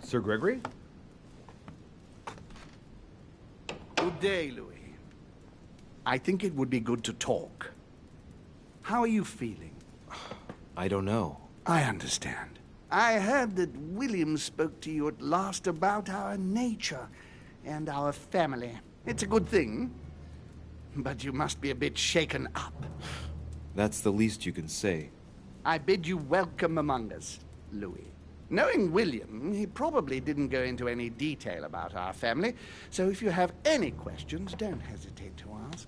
Sir Gregory? Good day, Louis. I think it would be good to talk. How are you feeling? I don't know. I understand. I heard that William spoke to you at last about our nature and our family. It's a good thing, but you must be a bit shaken up. That's the least you can say. I bid you welcome among us, Louis. Knowing William, he probably didn't go into any detail about our family, so if you have any questions, don't hesitate to ask.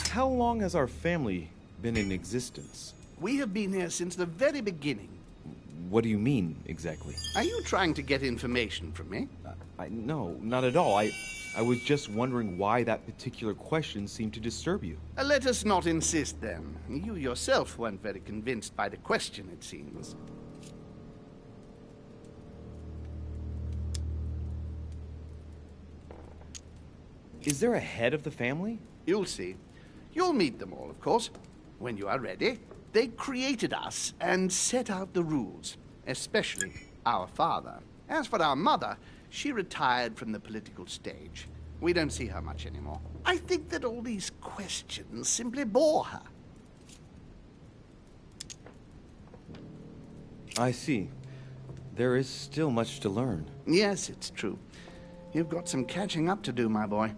How long has our family been in existence? We have been here since the very beginning. What do you mean, exactly? Are you trying to get information from me? No, not at all. I was just wondering why that particular question seemed to disturb you. Let us not insist, then. You yourself weren't very convinced by the question, it seems. Is there a head of the family? You'll see. You'll meet them all, of course, when you are ready. They created us and set out the rules, especially our father. As for our mother, she retired from the political stage. We don't see her much anymore. I think that all these questions simply bore her. I see. There is still much to learn. Yes, it's true. You've got some catching up to do, my boy.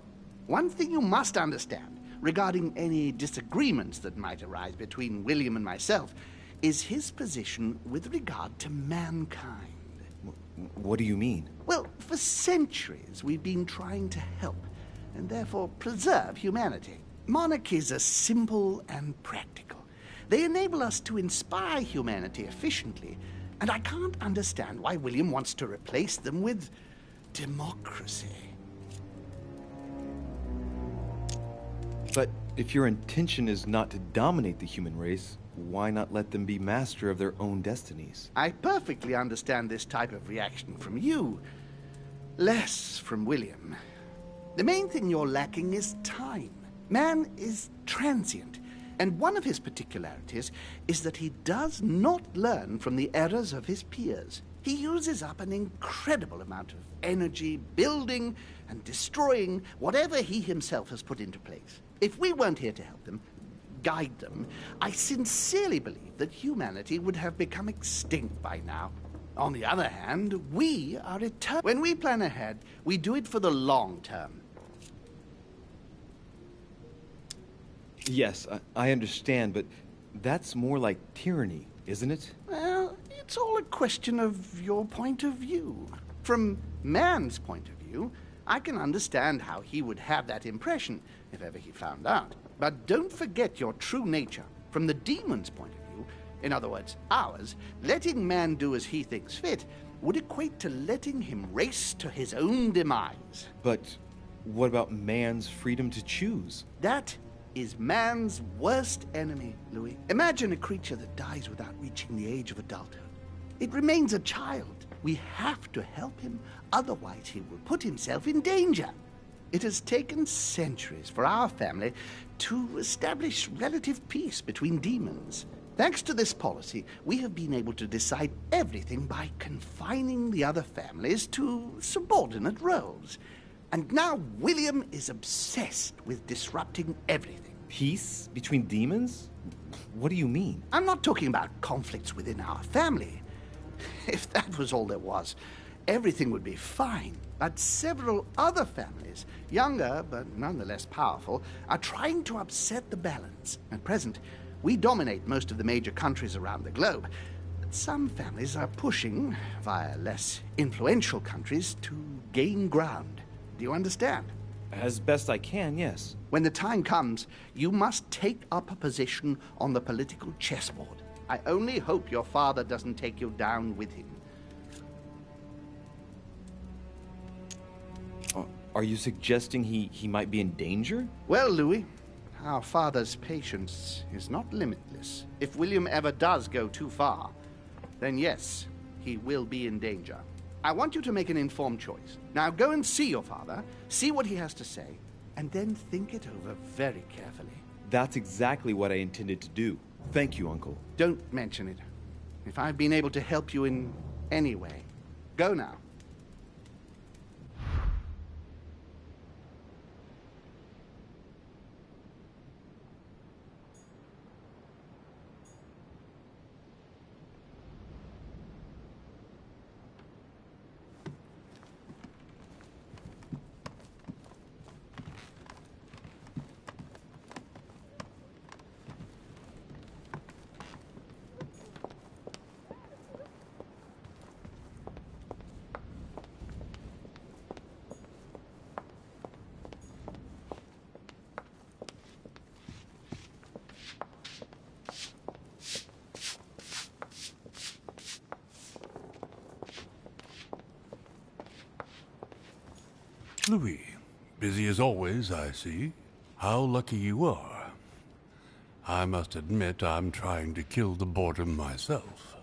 One thing you must understand regarding any disagreements that might arise between William and myself is his position with regard to mankind. What do you mean? Well, for centuries we've been trying to help and therefore preserve humanity. Monarchies are simple and practical. They enable us to inspire humanity efficiently, and I can't understand why William wants to replace them with democracy. But if your intention is not to dominate the human race, why not let them be master of their own destinies? I perfectly understand this type of reaction from you, less from William. The main thing you're lacking is time. Man is transient, and one of his particularities is that he does not learn from the errors of his peers. He uses up an incredible amount of energy building and destroying whatever he himself has put into place. If we weren't here to help them, guide them, I sincerely believe that humanity would have become extinct by now. On the other hand, we are eternal. When we plan ahead, we do it for the long term. Yes, I understand, but that's more like tyranny, isn't it? Well, it's all a question of your point of view. From man's point of view, I can understand how he would have that impression if ever he found out. But don't forget your true nature. From the demon's point of view, in other words, ours, letting man do as he thinks fit would equate to letting him race to his own demise. But what about man's freedom to choose? That is man's worst enemy, Louis. Imagine a creature that dies without reaching the age of adulthood. It remains a child. We have to help him, otherwise he will put himself in danger. It has taken centuries for our family to establish relative peace between demons. Thanks to this policy, we have been able to decide everything by confining the other families to subordinate roles. And now William is obsessed with disrupting everything. Peace between demons? What do you mean? I'm not talking about conflicts within our family. If that was all there was, everything would be fine. But several other families, younger but nonetheless powerful, are trying to upset the balance. At present, we dominate most of the major countries around the globe. But some families are pushing, via less influential countries, to gain ground. Do you understand? As best I can, yes. When the time comes, you must take up a position on the political chessboard. I only hope your father doesn't take you down with him. Are you suggesting he might be in danger? Well, Louis, our father's patience is not limitless. If William ever does go too far, then yes, he will be in danger. I want you to make an informed choice. Now go and see your father, see what he has to say, and then think it over very carefully. That's exactly what I intended to do. Thank you, Uncle. Don't mention it. if I've been able to help you in any way. Go now. Louis, busy as always, I see. How lucky you are. I must admit I'm trying to kill the boredom myself.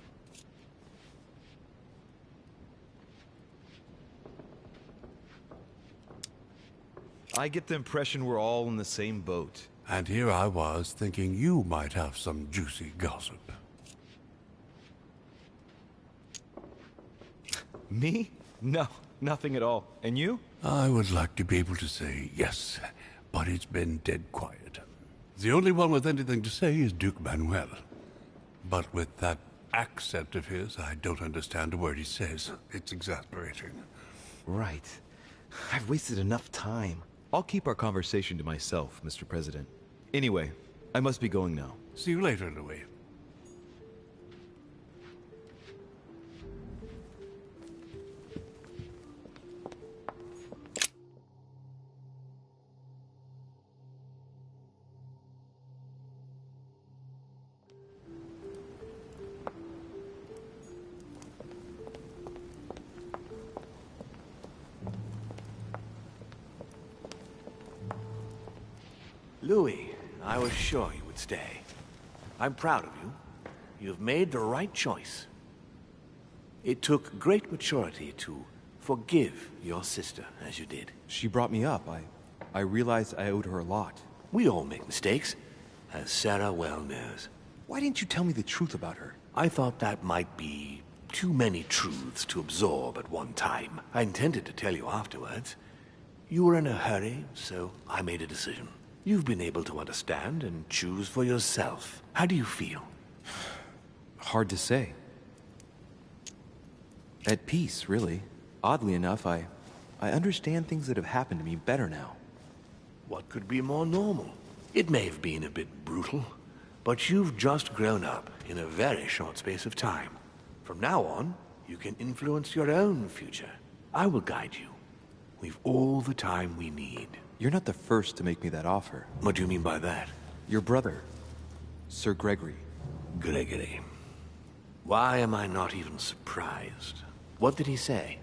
I get the impression we're all in the same boat. And here I was thinking you might have some juicy gossip. Me? No, nothing at all. And you? I would like to be able to say yes, but it's been dead quiet. The only one with anything to say is Duke Manuel. But with that accent of his, I don't understand a word he says. It's exasperating. Right. I've wasted enough time. I'll keep our conversation to myself, Mr. President. Anyway, I must be going now. See you later, Louis. Louis, I was sure you would stay. I'm proud of you. You've made the right choice. It took great maturity to forgive your sister as you did. She brought me up. I realized I owed her a lot. We all make mistakes, as Sarah well knows. Why didn't you tell me the truth about her? I thought that might be too many truths to absorb at one time. I intended to tell you afterwards. You were in a hurry, so I made a decision. You've been able to understand and choose for yourself. How do you feel? Hard to say. At peace, really. Oddly enough, I understand things that have happened to me better now. What could be more normal? It may have been a bit brutal, but you've just grown up in a very short space of time. From now on, you can influence your own future. I will guide you. We've all the time we need. You're not the first to make me that offer. What do you mean by that? Your brother, Sir Gregory. Gregory. Why am I not even surprised? What did he say?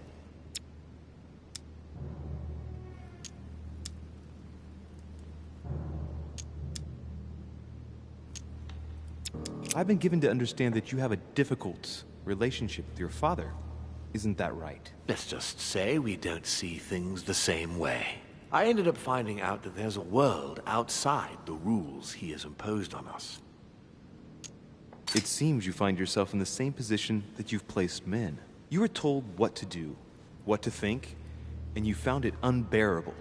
I've been given to understand that you have a difficult relationship with your father. Isn't that right? Let's just say we don't see things the same way. I ended up finding out that there's a world outside the rules he has imposed on us. It seems you find yourself in the same position that you've placed men. You were told what to do, what to think, and you found it unbearable.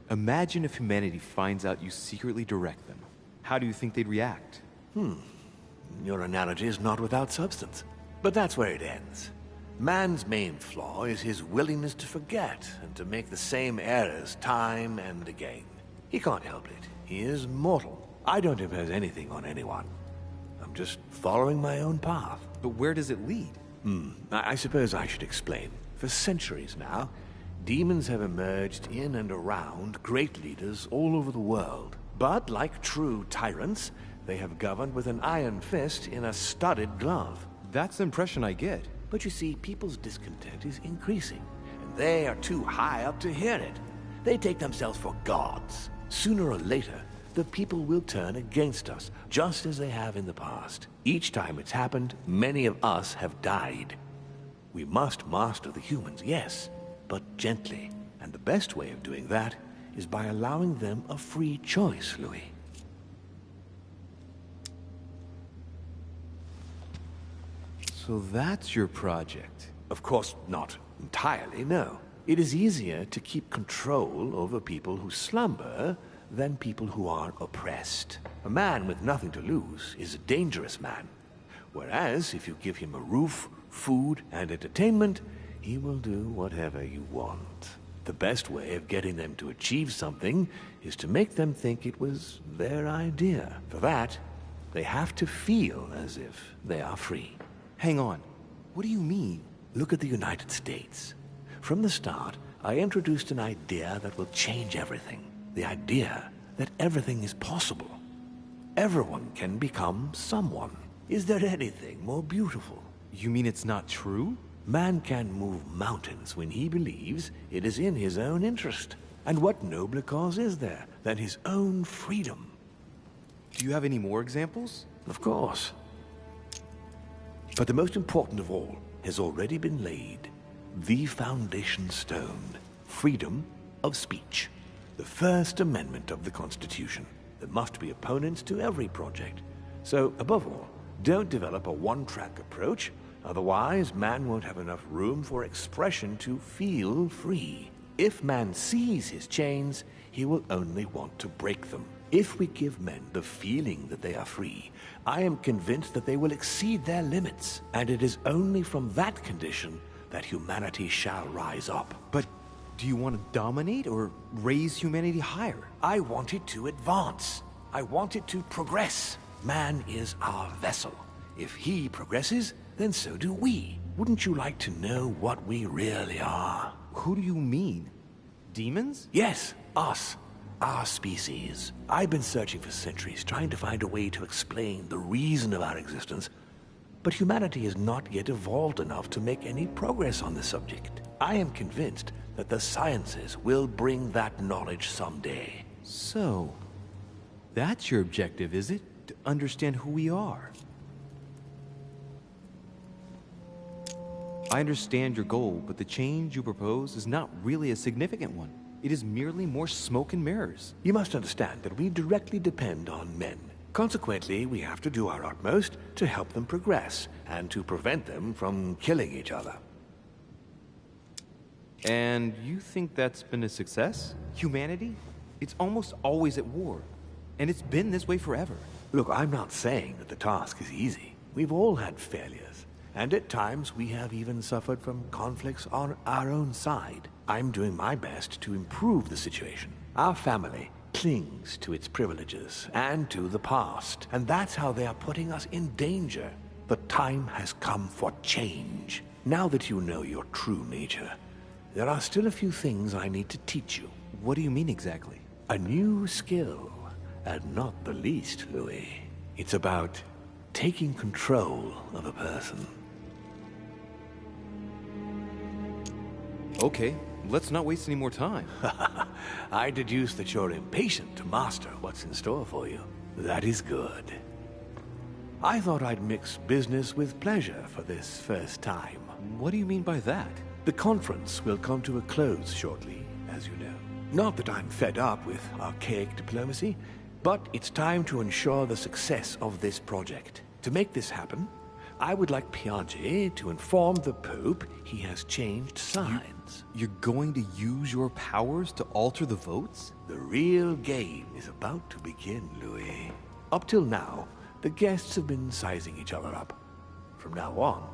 Imagine if humanity finds out you secretly direct them. How do you think they'd react? Your analogy is not without substance. But that's where it ends. Man's main flaw is his willingness to forget and to make the same errors time and again. He can't help it. He is mortal. I don't impose anything on anyone. I'm just following my own path. But where does it lead? I suppose I should explain. For centuries now, demons have emerged in and around great leaders all over the world. But like true tyrants, they have governed with an iron fist in a studded glove. That's the impression I get. But you see, people's discontent is increasing, and they are too high up to hear it. They take themselves for gods. Sooner or later, the people will turn against us, just as they have in the past. Each time it's happened, many of us have died. We must master the humans, yes, but gently. And the best way of doing that is by allowing them a free choice, Louis. So that's your project. Of course, not entirely, no. It is easier to keep control over people who slumber than people who are oppressed. A man with nothing to lose is a dangerous man. Whereas, if you give him a roof, food, and entertainment, he will do whatever you want. The best way of getting them to achieve something is to make them think it was their idea. For that, they have to feel as if they are free. Hang on. What do you mean? Look at the United States. From the start, I introduced an idea that will change everything. The idea that everything is possible. Everyone can become someone. Is there anything more beautiful? You mean it's not true? Man can move mountains when he believes it is in his own interest. And what nobler cause is there than his own freedom? Do you have any more examples? Of course. But the most important of all has already been laid. The foundation stone. Freedom of speech. The First Amendment of the Constitution. There must be opponents to every project. So, above all, don't develop a one-track approach. Otherwise, man won't have enough room for expression to feel free. If man sees his chains, he will only want to break them. If we give men the feeling that they are free, I am convinced that they will exceed their limits. And it is only from that condition that humanity shall rise up. But do you want to dominate or raise humanity higher? I want it to advance. I want it to progress. Man is our vessel. If he progresses, then so do we. Wouldn't you like to know what we really are? Who do you mean? Demons? Yes, us. Our species. I've been searching for centuries, trying to find a way to explain the reason of our existence. But humanity has not yet evolved enough to make any progress on the subject. I am convinced that the sciences will bring that knowledge someday. So, that's your objective, is it? To understand who we are? I understand your goal, but the change you propose is not really a significant one. It is merely more smoke and mirrors. You must understand that we directly depend on men. Consequently, we have to do our utmost to help them progress and to prevent them from killing each other. And you think that's been a success? Humanity? It's almost always at war. And it's been this way forever. Look, I'm not saying that the task is easy. We've all had failures. And at times, we have even suffered from conflicts on our own side. I'm doing my best to improve the situation. Our family clings to its privileges and to the past, and that's how they are putting us in danger. The time has come for change. Now that you know your true nature, there are still a few things I need to teach you. What do you mean exactly? A new skill, and not the least, Louis. It's about taking control of a person. Okay, let's not waste any more time. I deduce that you're impatient to master what's in store for you. That is good. I thought I'd mix business with pleasure for this first time. What do you mean by that? The conference will come to a close shortly, as you know. Not that I'm fed up with archaic diplomacy, but it's time to ensure the success of this project. To make this happen, I would like Piaget to inform the Pope he has changed sides. You're going to use your powers to alter the votes? The real game is about to begin, Louis. Up till now, the guests have been sizing each other up. From now on,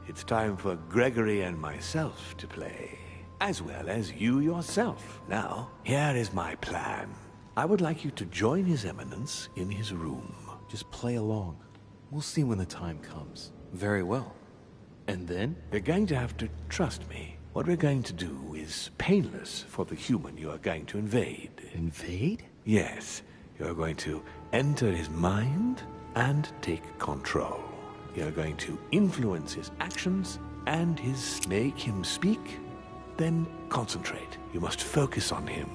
it's time for Gregory and myself to play, as well as you yourself. Now, here is my plan. I would like you to join His Eminence in his room. Just play along. We'll see when the time comes. Very well. And then? You're going to have to trust me. What we're going to do is painless for the human you are going to invade. Invade? Yes. You're going to enter his mind and take control. You're going to influence his actions and make him speak, then concentrate. You must focus on him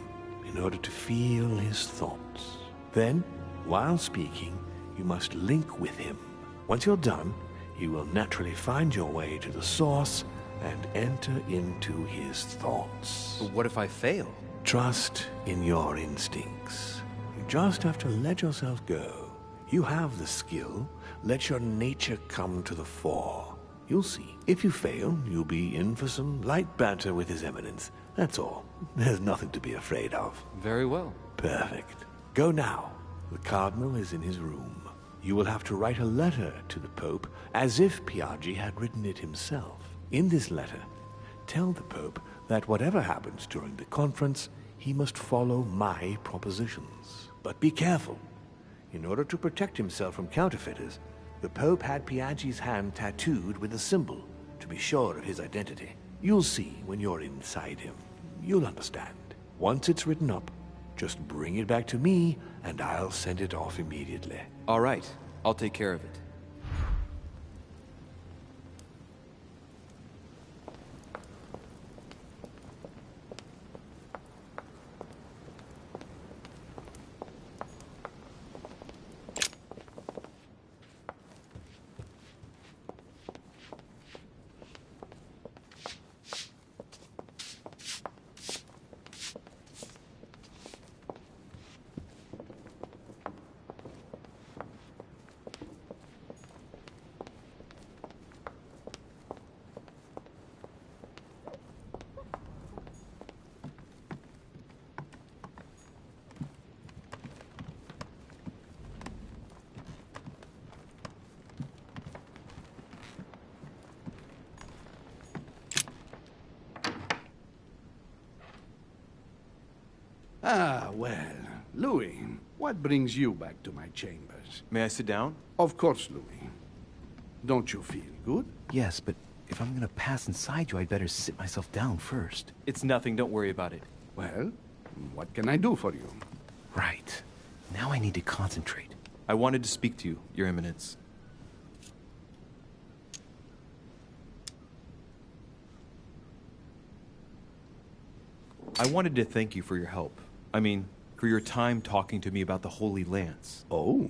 in order to feel his thoughts. Then, while speaking, you must link with him. Once you're done, you will naturally find your way to the source and enter into his thoughts. But what if I fail? Trust in your instincts. You just have to let yourself go. You have the skill. Let your nature come to the fore. You'll see. If you fail, you'll be in for some light banter with His Eminence. That's all. There's nothing to be afraid of. Very well. Perfect. Go now. The Cardinal is in his room. You will have to write a letter to the Pope as if Piaggi had written it himself. In this letter, tell the Pope that whatever happens during the conference, he must follow my propositions. But be careful. In order to protect himself from counterfeiters, the Pope had Piaggi's hand tattooed with a symbol to be sure of his identity. You'll see when you're inside him. You'll understand. Once it's written up, just bring it back to me, and I'll send it off immediately. All right, I'll take care of it. Ah, well, Louis, what brings you back to my chambers? May I sit down? Of course, Louis. Don't you feel good? Yes, but if I'm gonna pass inside you, I'd better sit myself down first. It's nothing, don't worry about it. Well, what can I do for you? Right. Now I need to concentrate. I wanted to speak to you, Your Eminence. I wanted to thank you for your help. I mean, for your time talking to me about the Holy Lance. Oh,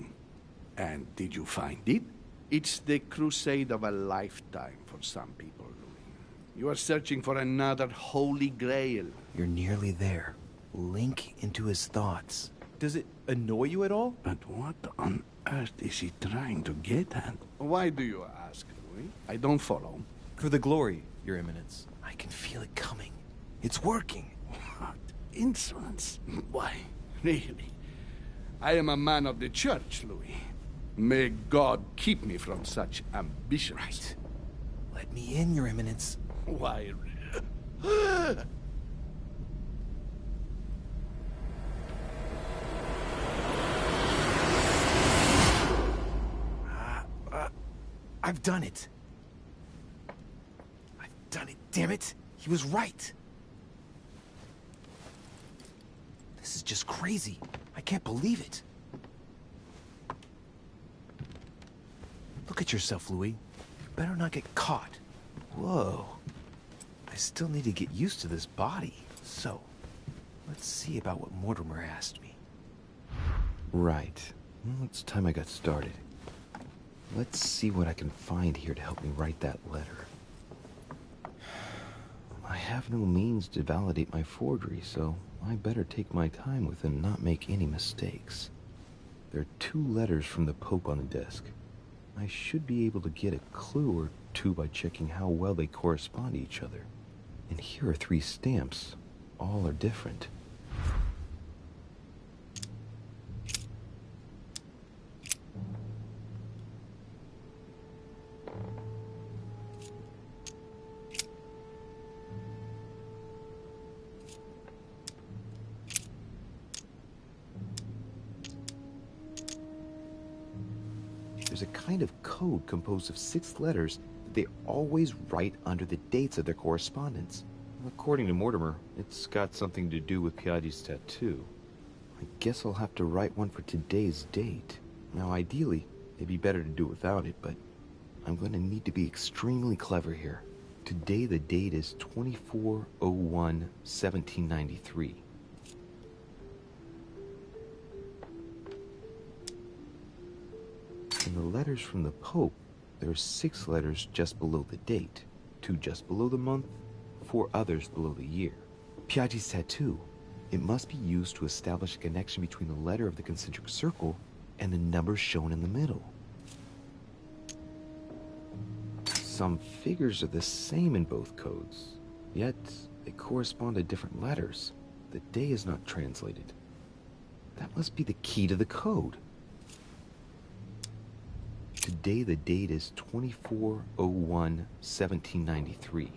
and did you find it? It's the crusade of a lifetime for some people, Louis. You are searching for another Holy Grail. You're nearly there. Link into his thoughts. Does it annoy you at all? But what on earth is he trying to get at? Why do you ask, Louis? I don't follow. For the glory, Your Eminence. I can feel it coming. It's working. What insolence? Why, really? I am a man of the church, Louis. May God keep me from such ambitions. Right. Let me in, Your Eminence. Why? I've done it. I've done it, damn it. He was right. This is just crazy. I can't believe it. Look at yourself, Louis. You better not get caught. Whoa. I still need to get used to this body. So, let's see about what Mortimer asked me. Right. Well, it's time I got started. Let's see what I can find here to help me write that letter. I have no means to validate my forgery, so I better take my time with it and not make any mistakes. There are 2 letters from the Pope on the desk. I should be able to get a clue or 2 by checking how well they correspond to each other. And here are 3 stamps. All are different. There's a kind of code composed of 6 letters that they always write under the dates of their correspondence. According to Mortimer, it's got something to do with Piaggi's tattoo. I guess I'll have to write one for today's date. Now, ideally, it'd be better to do without it, but I'm going to need to be extremely clever here. Today, the date is 24/01/1793. In the letters from the Pope, there are 6 letters just below the date, 2 just below the month, 4 others below the year. Piaggi's tattoo, it must be used to establish a connection between the letter of the concentric circle and the numbers shown in the middle. Some figures are the same in both codes, yet they correspond to different letters. The day is not translated. That must be the key to the code. Today the date is 24/01/1793.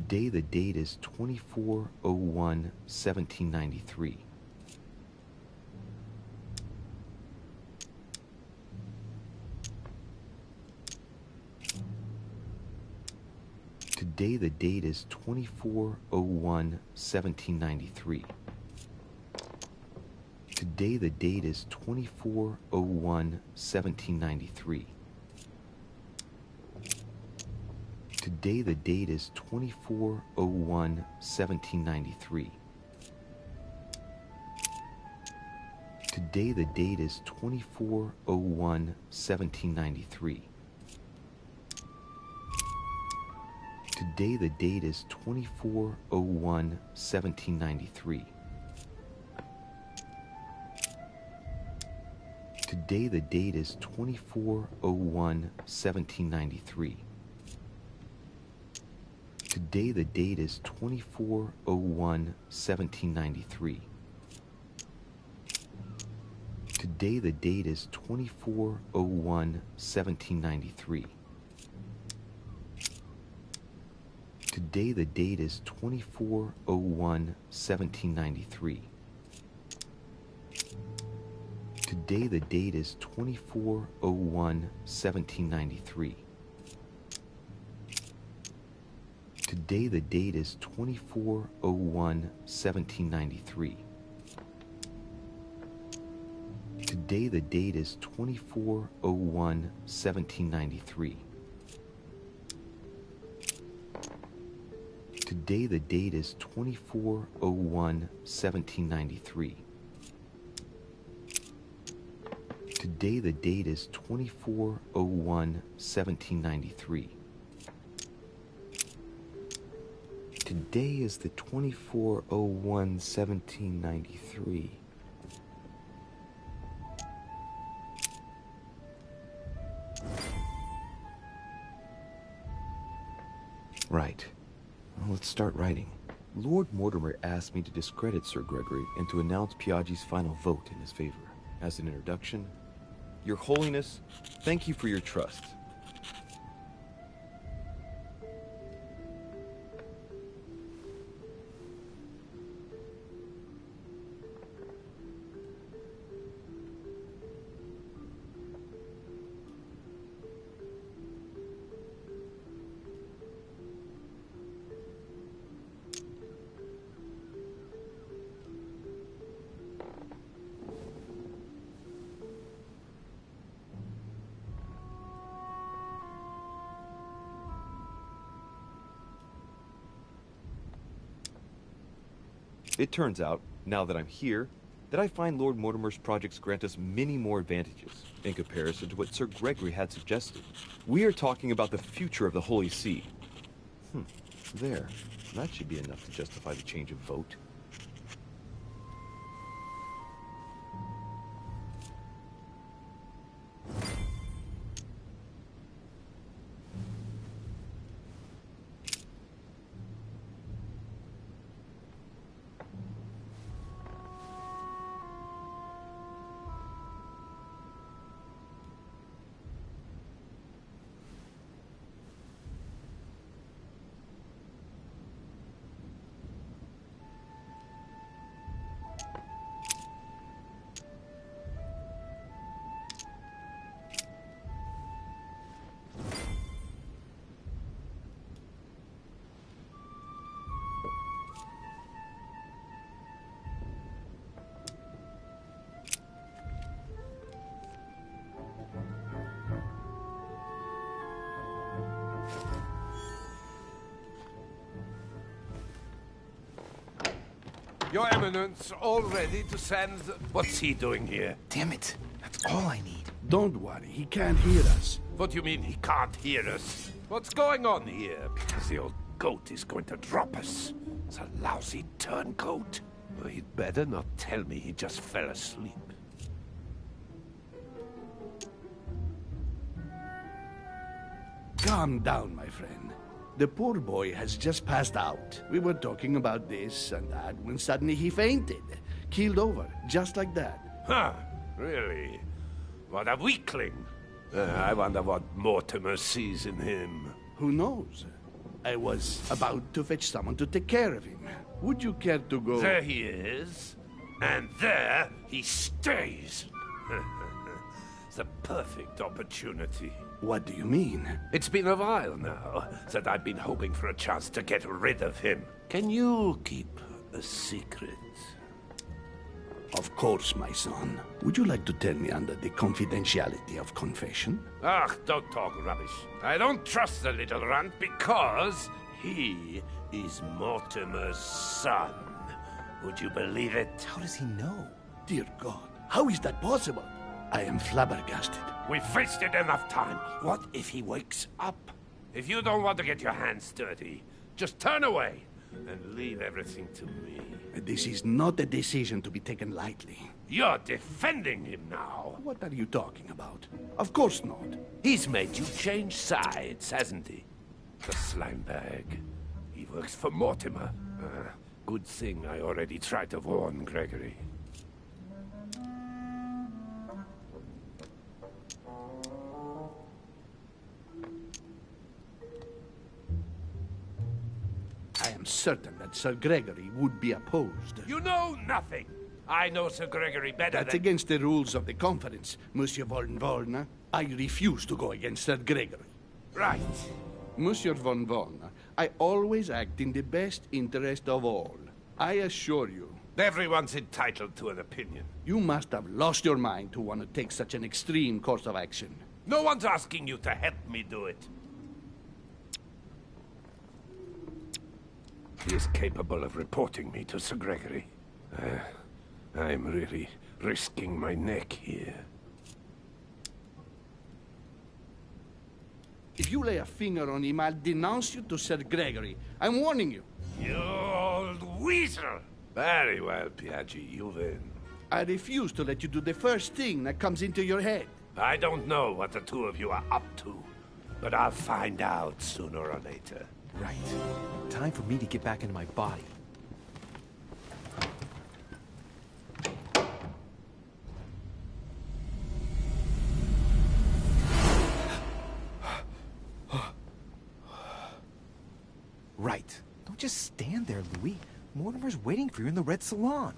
Today the date is 24/01/1793. Today the date is 24/01/1793. Today the date is 24/01/1793. Today the date is 24/01/1793. Today the date is 24/01/1793. Today the date is 24/01/1793. Today the date is 24/01/1793. Today the date is 24/01/1793. Today the date is 24/01/1793. Today the date is 24/01/1793. Today the date is 24/01/1793. Today the date is 24/01/1793. Today the date is 24/01/1793. Today the date is 24/01/1793. Today the date is 24/01/1793. Today is the 24/01/1793. Right. Well, let's start writing. Lord Mortimer asked me to discredit Sir Gregory and to announce Piaggi's final vote in his favor. As an introduction, Your Holiness, thank you for your trust. It turns out, now that I'm here, that I find Lord Mortimer's projects grant us many more advantages in comparison to what Sir Gregory had suggested. We are talking about the future of the Holy See. There. That should be enough to justify the change of vote. Your Eminence, all ready to send... What's he doing here? Damn it. That's all I need. Don't worry, he can't hear us. What do you mean he can't hear us? What's going on here? Because the old goat is going to drop us. It's a lousy turncoat. Well, he'd better not tell me he just fell asleep. Calm down, my friend. The poor boy has just passed out. We were talking about this and that when suddenly he fainted. Keeled over, just like that. Huh, really? What a weakling. I wonder what Mortimer sees in him. Who knows? I was about to fetch someone to take care of him. Would you care to go? There he is. And there he stays. The perfect opportunity. What do you mean? It's been a while now that I've been hoping for a chance to get rid of him. Can you keep a secret? Of course, my son. Would you like to tell me under the confidentiality of confession? Ah, don't talk rubbish. I don't trust the little runt because he is Mortimer's son. Would you believe it? How does he know? Dear God, how is that possible? I am flabbergasted. We've wasted enough time. What if he wakes up? If you don't want to get your hands dirty, just turn away and leave everything to me. This is not a decision to be taken lightly. You're defending him now. What are you talking about? Of course not. He's made you change sides, hasn't he? The slime bag. He works for Mortimer. Good thing I already tried to warn Gregory. I am certain that Sir Gregory would be opposed. You know nothing! I know Sir Gregory better That's than... against the rules of the conference, Monsieur von Volna. I refuse to go against Sir Gregory. Right. Monsieur von Volna, I always act in the best interest of all. I assure you. Everyone's entitled to an opinion. You must have lost your mind to want to take such an extreme course of action. No one's asking you to help me do it. He is capable of reporting me to Sir Gregory. I'm really risking my neck here. If you lay a finger on him, I'll denounce you to Sir Gregory. I'm warning you. You old weasel! Very well, Piaggi, you win. I refuse to let you do the first thing that comes into your head. I don't know what the two of you are up to, but I'll find out sooner or later. Right. Time for me to get back into my body. Right. Don't just stand there, Louis. Mortimer's waiting for you in the Red Salon.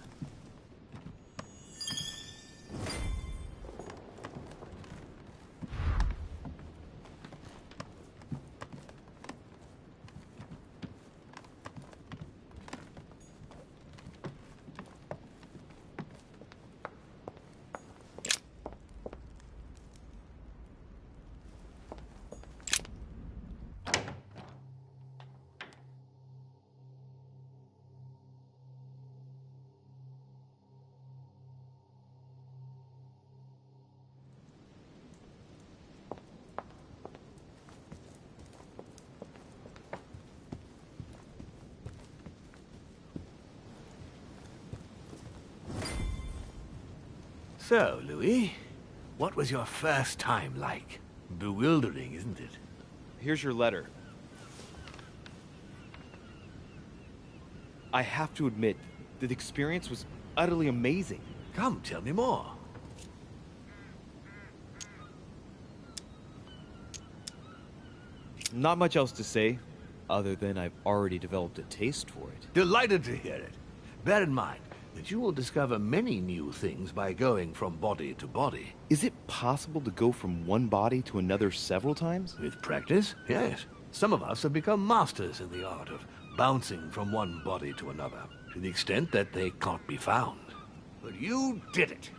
So, Louis, what was your first time like? Bewildering, isn't it? Here's your letter. I have to admit that the experience was utterly amazing. Come, tell me more. Not much else to say, other than I've already developed a taste for it. Delighted to hear it. Bear in mind that you will discover many new things by going from body to body. Is it possible to go from one body to another several times? With practice, yes. Some of us have become masters in the art of bouncing from one body to another, to the extent that they can't be found. But you did it.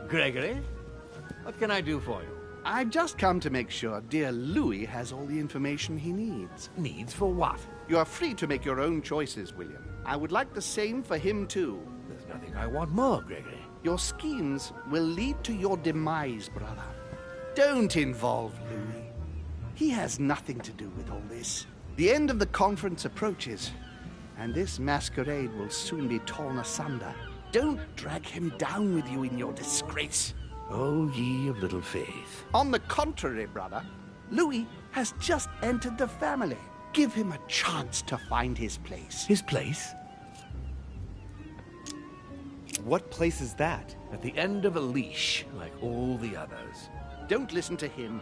Gregory, what can I do for you? I've just come to make sure dear Louis has all the information he needs. Needs for what? You are free to make your own choices, William. I would like the same for him, too. There's nothing I want more, Gregory. Your schemes will lead to your demise, brother. Don't involve Louis. He has nothing to do with all this. The end of the conference approaches, and this masquerade will soon be torn asunder. Don't drag him down with you in your disgrace. Oh, ye of little faith. On the contrary, brother, Louis has just entered the family. Give him a chance to find his place. His place? What place is that? At the end of a leash, like all the others. Don't listen to him.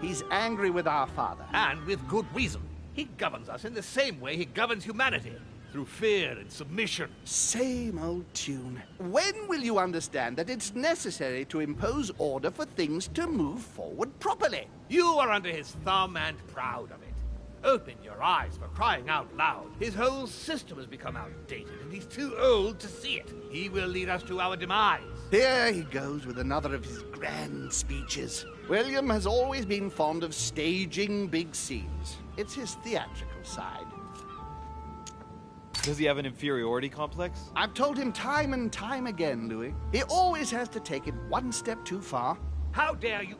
He's angry with our father. And with good reason. He governs us in the same way he governs humanity. through fear and submission. Same old tune. When will you understand that it's necessary to impose order for things to move forward properly? You are under his thumb and proud of it. Open your eyes, for crying out loud. His whole system has become outdated, and he's too old to see it. He will lead us to our demise. Here he goes with another of his grand speeches. William has always been fond of staging big scenes. It's his theatrical side. Does he have an inferiority complex? I've told him time and time again, Louis. He always has to take it one step too far. How dare you?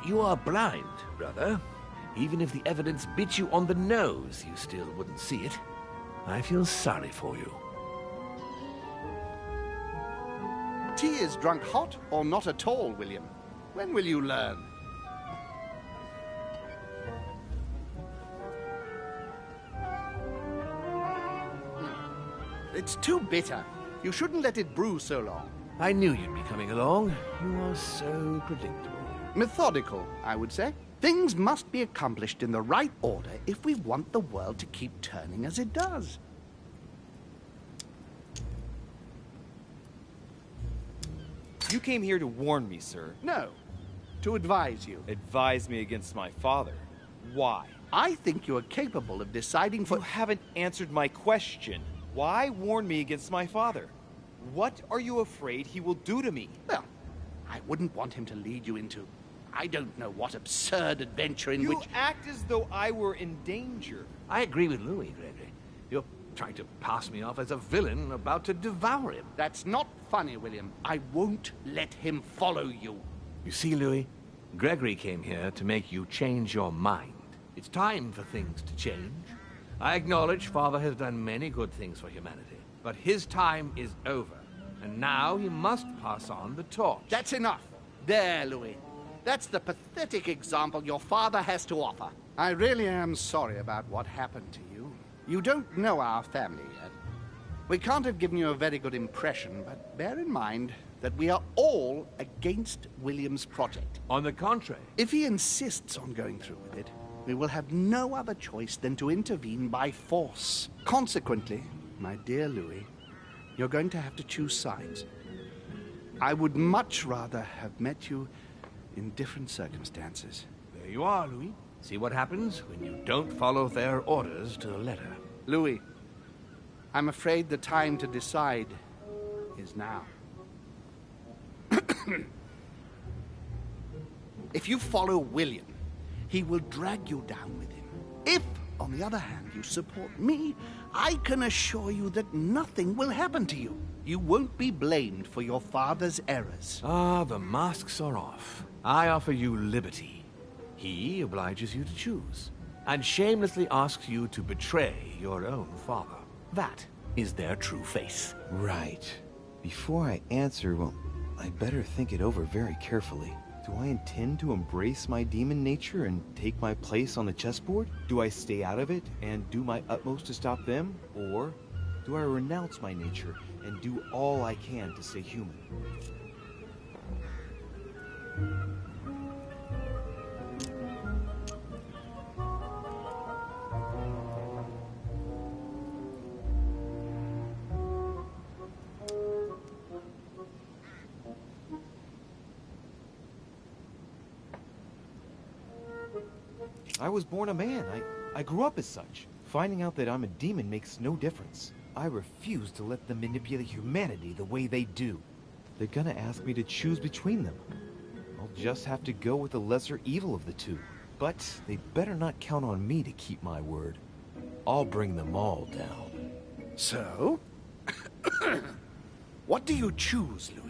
You are blind, brother. Even if the evidence bit you on the nose, you still wouldn't see it. I feel sorry for you. Tea is drunk hot or not at all, William. When will you learn? It's too bitter. You shouldn't let it brew so long. I knew you'd be coming along. You are so predictable. Methodical, I would say. Things must be accomplished in the right order if we want the world to keep turning as it does. You came here to warn me, sir. No, to advise you. Advise me against my father. Why? I think you are capable of deciding for... You haven't answered my question. Why warn me against my father? What are you afraid he will do to me? Well, I wouldn't want him to lead you into... I don't know what absurd adventure in which... You act as though I were in danger. I agree with Louis, Gregory. You're trying to pass me off as a villain about to devour him. That's not funny, William. I won't let him follow you. You see, Louis, Gregory came here to make you change your mind. It's time for things to change. I acknowledge Father has done many good things for humanity, but his time is over, and now he must pass on the torch. That's enough. There, Louis. That's the pathetic example your father has to offer. I really am sorry about what happened to you. You don't know our family yet. We can't have given you a very good impression, but bear in mind that we are all against William's project. On the contrary. If he insists on going through with it, we will have no other choice than to intervene by force. Consequently, my dear Louis, you're going to have to choose sides. I would much rather have met you in different circumstances. There you are, Louis. See what happens when you don't follow their orders to the letter. Louis, I'm afraid the time to decide is now. If you follow William, he will drag you down with him. If, on the other hand, you support me, I can assure you that nothing will happen to you. You won't be blamed for your father's errors. Ah, the masks are off. I offer you liberty. He obliges you to choose, and shamelessly asks you to betray your own father. That is their true face. Right. Before I answer, well, I'd better think it over very carefully. Do I intend to embrace my demon nature and take my place on the chessboard? Do I stay out of it and do my utmost to stop them? Or do I renounce my nature and do all I can to stay human? I was born a man. I grew up as such. Finding out that I'm a demon makes no difference. I refuse to let them manipulate humanity the way they do. They're gonna ask me to choose between them. I'll just have to go with the lesser evil of the two. But they better not count on me to keep my word. I'll bring them all down. So? What do you choose, Louis?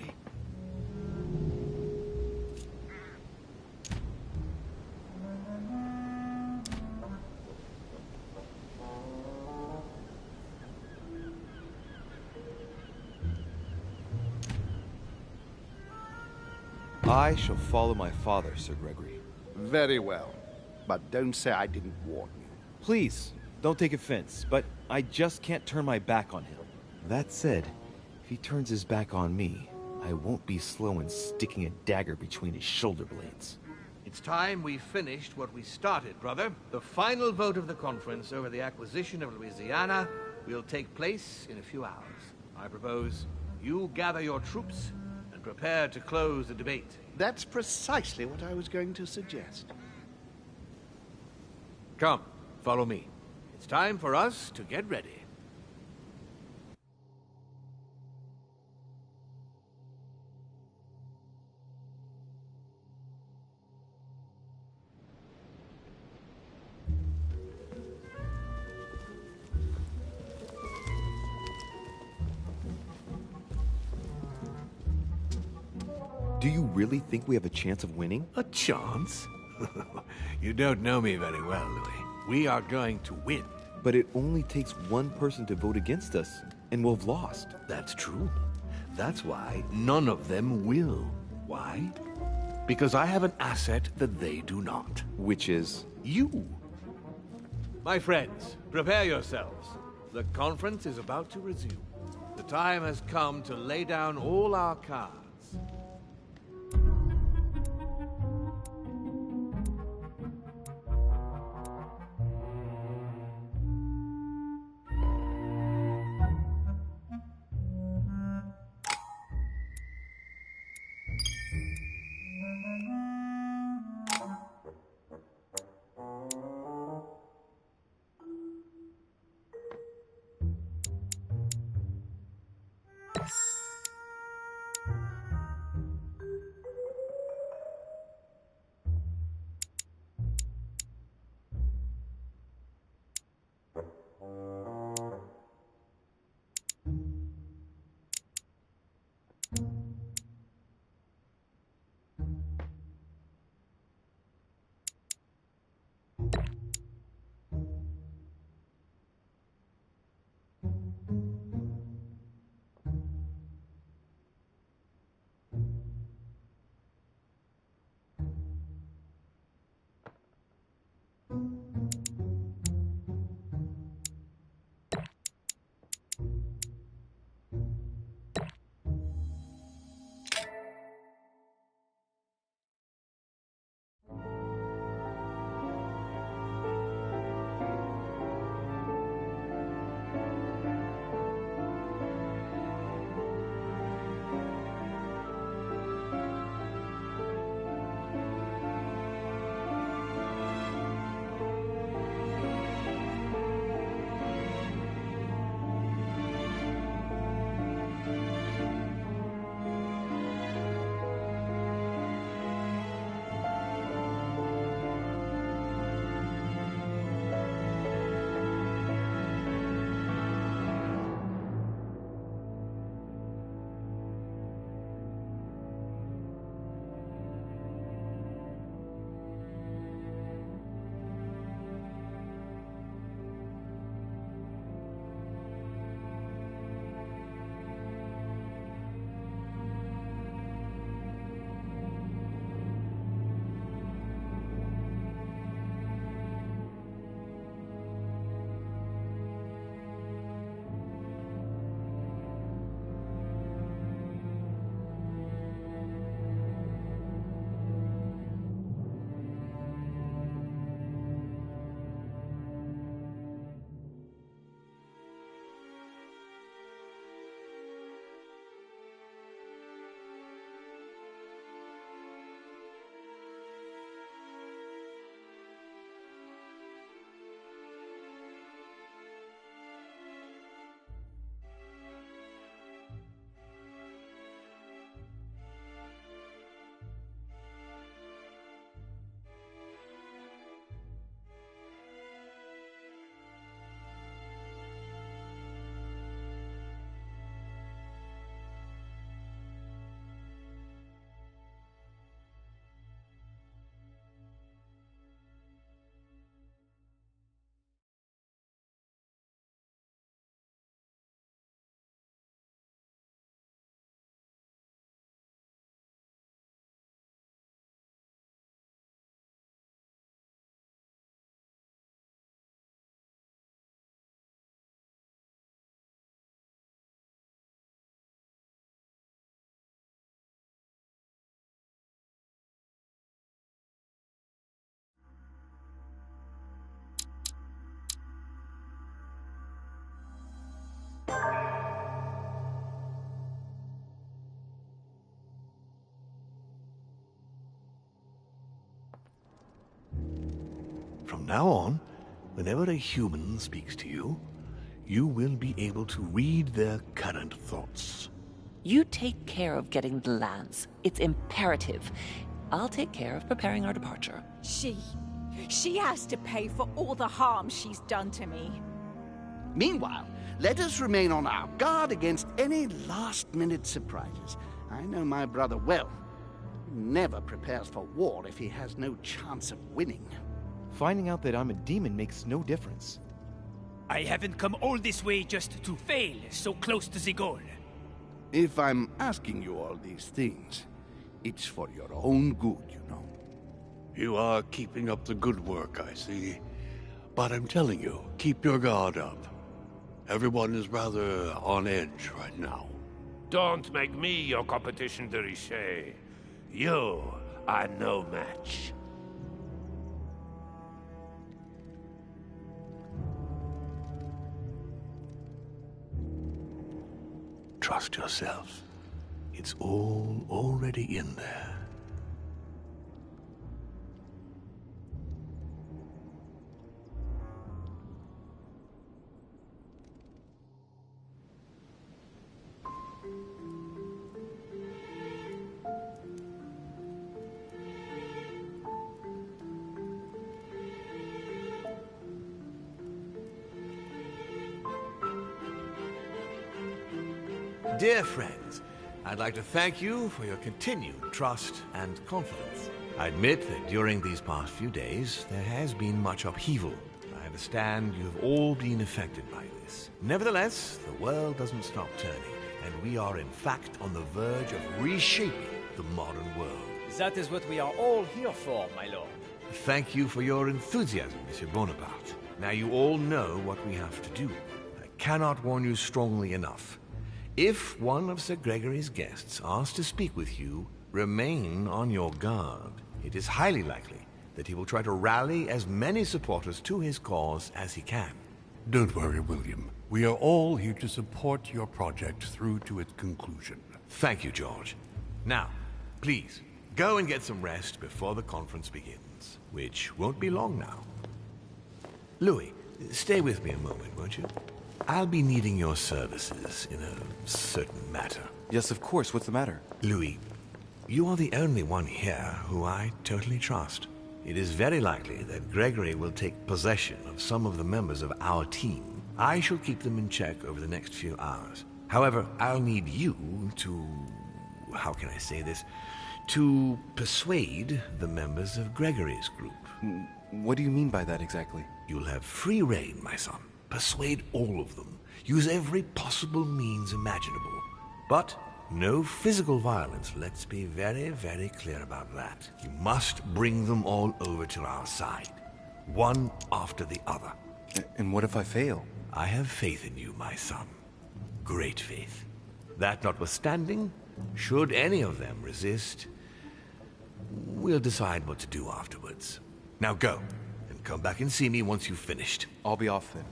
I shall follow my father, Sir Gregory. Very well. But don't say I didn't warn you. Please, don't take offense, but I just can't turn my back on him. That said, if he turns his back on me, I won't be slow in sticking a dagger between his shoulder blades. It's time we finished what we started, brother. The final vote of the conference over the acquisition of Louisiana will take place in a few hours. I propose you gather your troops and prepare to close the debate. That's precisely what I was going to suggest. Come, follow me. It's time for us to get ready. Do you really think we have a chance of winning? A chance? You don't know me very well, Louis. We are going to win. But it only takes one person to vote against us, and we'll have lost. That's true. That's why none of them will. Why? Because I have an asset that they do not. Which is? You. My friends, prepare yourselves. The conference is about to resume. The time has come to lay down all our cards. now on, whenever a human speaks to you, you will be able to read their current thoughts. You take care of getting the lands. It's imperative. I'll take care of preparing our departure. She has to pay for all the harm she's done to me. Meanwhile, let us remain on our guard against any last-minute surprises. I know my brother well. He never prepares for war if he has no chance of winning. Finding out that I'm a demon makes no difference. I haven't come all this way just to fail so close to the goal. If I'm asking you all these things, it's for your own good, you know. You are keeping up the good work, I see. But I'm telling you, keep your guard up. Everyone is rather on edge right now. Don't make me your competition, de Richet. You are no match. Trust yourself. It's all already in there. Dear friends, I'd like to thank you for your continued trust and confidence. I admit that during these past few days, there has been much upheaval. I understand you have all been affected by this. Nevertheless, the world doesn't stop turning, and we are in fact on the verge of reshaping the modern world. That is what we are all here for, my lord. Thank you for your enthusiasm, Monsieur Bonaparte. Now you all know what we have to do. I cannot warn you strongly enough. If one of Sir Gregory's guests asks to speak with you, remain on your guard. It is highly likely that he will try to rally as many supporters to his cause as he can. Don't worry, William. We are all here to support your project through to its conclusion. Thank you, George. Now, please, go and get some rest before the conference begins, which won't be long now. Louis, stay with me a moment, won't you? I'll be needing your services in a certain matter. Yes, of course. What's the matter? Louis, you are the only one here who I totally trust. It is very likely that Gregory will take possession of some of the members of our team. I shall keep them in check over the next few hours. However, I'll need you to... how can I say this? To persuade the members of Gregory's group. What do you mean by that exactly? You'll have free rein, my son. Persuade all of them. Use every possible means imaginable. But no physical violence, let's be very, very clear about that. You must bring them all over to our side. One after the other. And what if I fail? I have faith in you, my son. Great faith. That notwithstanding, should any of them resist, we'll decide what to do afterwards. Now go, and come back and see me once you've finished. I'll be off then.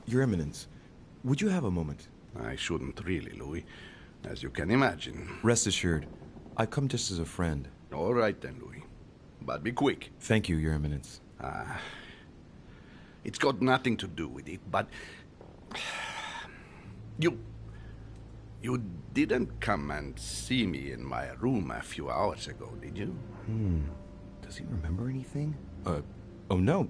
Your Eminence, would you have a moment? I shouldn't really, Louis. as you can imagine. Rest assured, I've come just as a friend. All right then, Louis. But be quick. Thank you, Your Eminence. It's got nothing to do with it, but... You didn't come and see me in my room a few hours ago, did you? Does he remember anything? Oh no.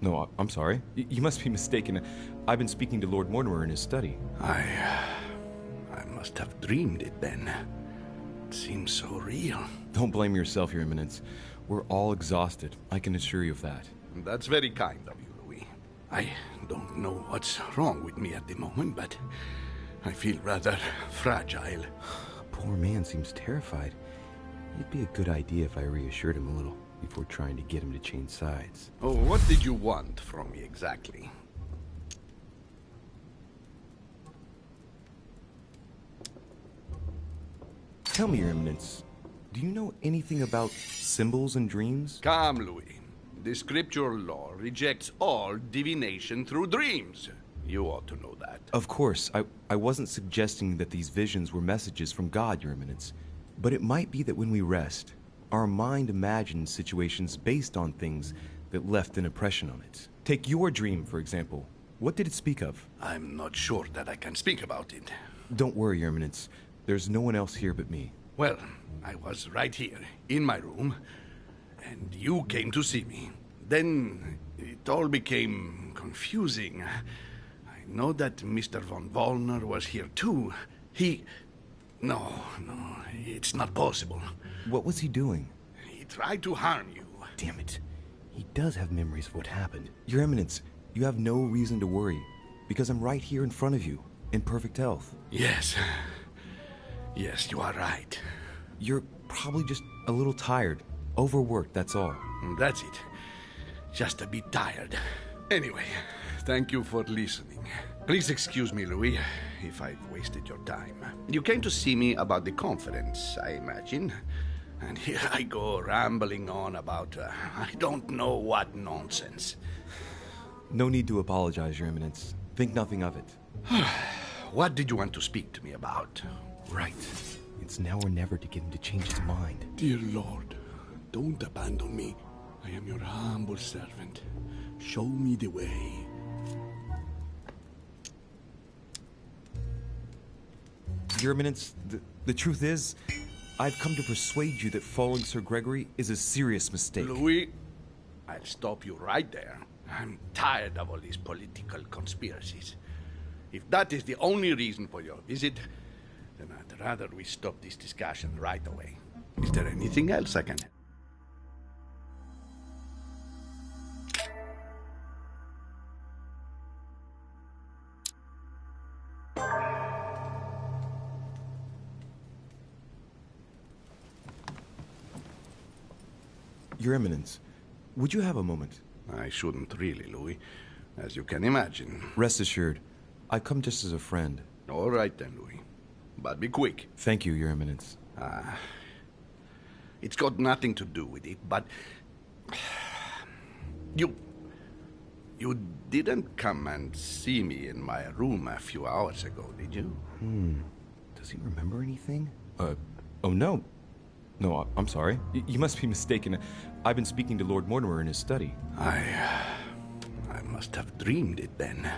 No, I'm sorry. You must be mistaken. I've been speaking to Lord Mortimer in his study. I must have dreamed it then. It seems so real. Don't blame yourself, Your Eminence. We're all exhausted. I can assure you of that. That's very kind of you, Louis. I don't know what's wrong with me at the moment, but I feel rather fragile. Poor man seems terrified. It'd be a good idea if I reassured him a little before trying to get him to change sides. Oh, what did you want from me exactly? Tell me, Your Eminence, do you know anything about symbols and dreams? Come, Louis. The scriptural law rejects all divination through dreams. You ought to know that. Of course, I wasn't suggesting that these visions were messages from God, Your Eminence. But it might be that when we rest, our mind imagines situations based on things that left an impression on it. Take your dream, for example. What did it speak of? I'm not sure that I can speak about it. Don't worry, Your Eminence. There's no one else here but me. Well, I was right here, in my room, and you came to see me. Then it all became confusing. I know that Mr. von Wallner was here too. No, it's not possible. What was he doing? He tried to harm you. Damn it. He does have memories of what happened. Your Eminence, you have no reason to worry, because I'm right here in front of you, in perfect health. Yes, you are right. You're probably just a little tired. Overworked, that's all. That's it. Just a bit tired. Anyway, thank you for listening. Please excuse me, Louis, if I've wasted your time. You came to see me about the conference, I imagine. And here I go rambling on about I don't know what nonsense. No need to apologize, Your Eminence. Think nothing of it. What did you want to speak to me about? Right. It's now or never to get him to change his mind. Dear Lord, don't abandon me. I am your humble servant. Show me the way. Your Eminence, the truth is, I've come to persuade you that following Sir Gregory is a serious mistake. Louis, I'll stop you right there. I'm tired of all these political conspiracies. If that is the only reason for your visit, then I'd rather we stop this discussion right away. Is there anything else I can... Your Eminence, would you have a moment? I shouldn't really, Louis, as you can imagine. Rest assured, I've come just as a friend. All right then, Louis. But be quick. Thank you, Your Eminence. It's got nothing to do with it, but... You didn't come and see me in my room a few hours ago, did you? Does he remember anything? Oh no. No, I'm sorry. You must be mistaken. I've been speaking to Lord Mortimer in his study. I must have dreamed it then.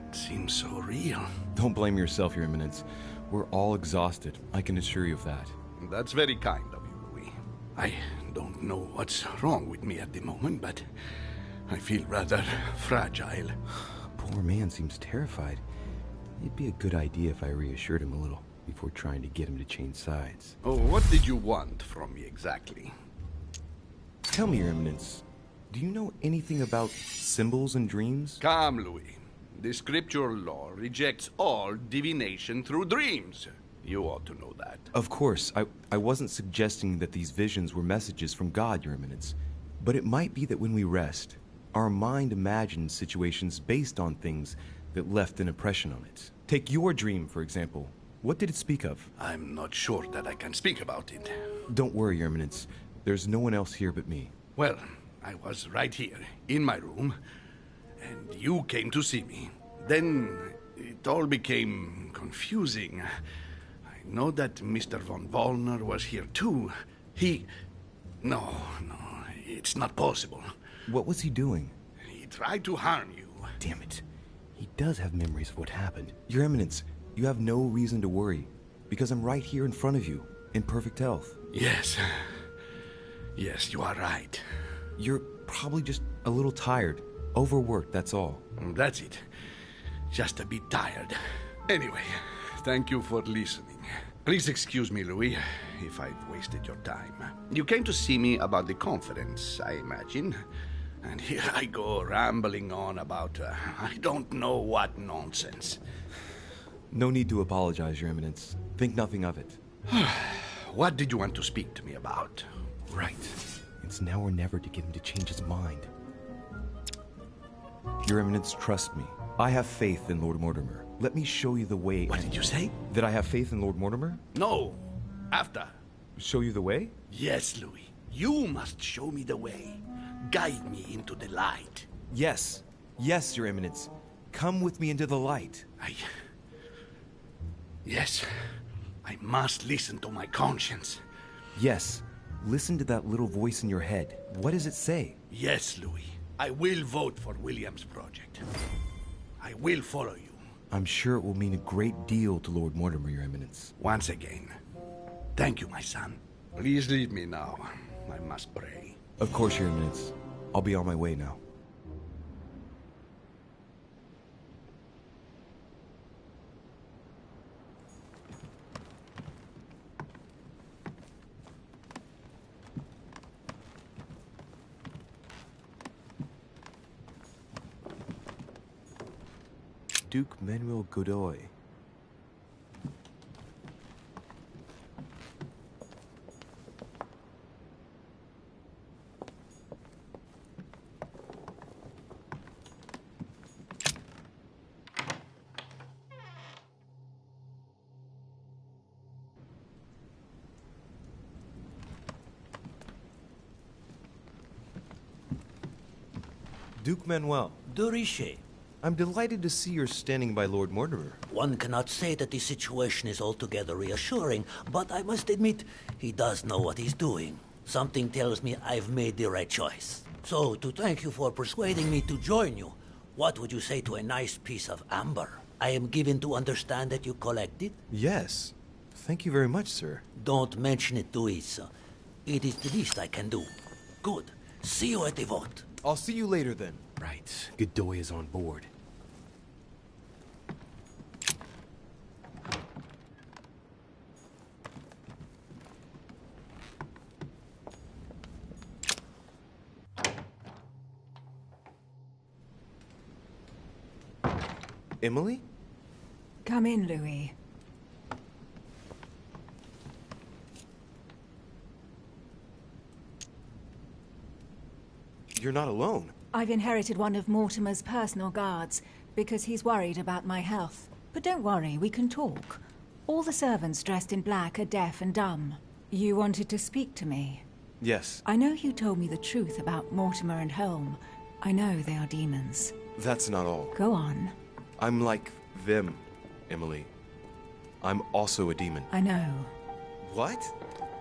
It seems so real. Don't blame yourself, Your Eminence. We're all exhausted. I can assure you of that. That's very kind of you, Louis. I don't know what's wrong with me at the moment, but I feel rather fragile. Poor man seems terrified. It'd be a good idea if I reassured him a little before trying to get him to change sides. Oh, what did you want from me exactly? Tell me, Your Eminence, do you know anything about symbols and dreams? Come, Louis. The scriptural law rejects all divination through dreams. You ought to know that. Of course, I wasn't suggesting that these visions were messages from God, Your Eminence. But it might be that when we rest, our mind imagines situations based on things that left an impression on it. Take your dream, for example. What did it speak of? I'm not sure that I can speak about it. Don't worry, Your Eminence. There's no one else here but me. Well, I was right here, in my room, and you came to see me. Then it all became confusing. know that Mr. von Wollner was here too. No, it's not possible. What was he doing? He tried to harm you. Damn it. He does have memories of what happened. Your Eminence, you have no reason to worry, because I'm right here in front of you, in perfect health. Yes. Yes, you are right. You're probably just a little tired. Overworked, that's all. That's it. Just a bit tired. Anyway, thank you for listening. Please excuse me, Louis, if I've wasted your time. You came to see me about the conference, I imagine. And here I go rambling on about I don't know what nonsense. No need to apologize, Your Eminence. Think nothing of it. What did you want to speak to me about? Right. It's now or never to get him to change his mind. Your Eminence, trust me. I have faith in Lord Mortimer. Let me show you the way. What did you say? That I have faith in Lord Mortimer? No. After. Show you the way? Yes, Louis. You must show me the way. Guide me into the light. Yes. Yes, Your Eminence. Come with me into the light. Yes. I must listen to my conscience. Yes. Listen to that little voice in your head. What does it say? Yes, Louis. I will vote for William's project. I will follow you. I'm sure it will mean a great deal to Lord Mortimer, Your Eminence. Once again, thank you, my son. Please leave me now. I must pray. Of course, Your Eminence. I'll be on my way now. Duke Manuel Godoy. Duke Manuel. De Richet. I'm delighted to see you're standing by Lord Mortimer. One cannot say that the situation is altogether reassuring, but I must admit, he does know what he's doing. Something tells me I've made the right choice. So, to thank you for persuading me to join you, what would you say to a nice piece of amber? I am given to understand that you collect it? Yes. Thank you very much, sir. Don't mention it to Issa. It is the least I can do. Good. See you at the vote. I'll see you later then. Right. Godoy is on board. Emily? Come in, Louis. You're not alone. I've inherited one of Mortimer's personal guards because he's worried about my health. But don't worry, we can talk. All the servants dressed in black are deaf and dumb. You wanted to speak to me? Yes. I know you told me the truth about Mortimer and Holm. I know they are demons. That's not all. Go on. I'm like them, Emily. I'm also a demon. I know. What?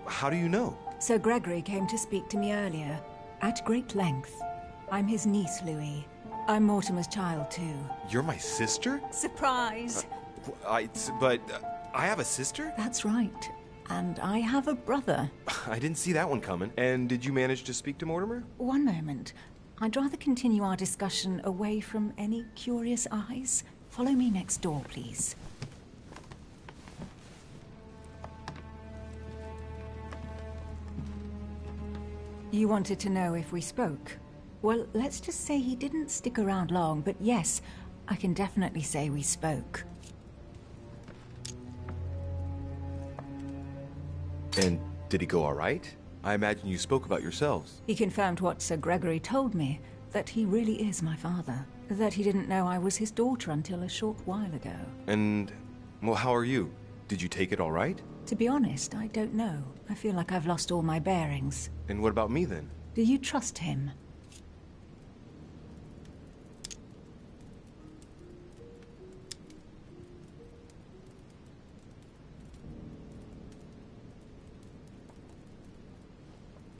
How do you know? Sir Gregory came to speak to me earlier, at great length. I'm his niece, Louis. I'm Mortimer's child, too. You're my sister? Surprise! I have a sister? That's right. And I have a brother. I didn't see that one coming. And did you manage to speak to Mortimer? One moment. I'd rather continue our discussion away from any curious eyes. Follow me next door, please. You wanted to know if we spoke. Well, let's just say he didn't stick around long, but yes, I can definitely say we spoke. And did he go all right? I imagine you spoke about yourselves. He confirmed what Sir Gregory told me, that he really is my father. That he didn't know I was his daughter until a short while ago. And, well, how are you? Did you take it all right? To be honest, I don't know. I feel like I've lost all my bearings. And what about me then? Do you trust him?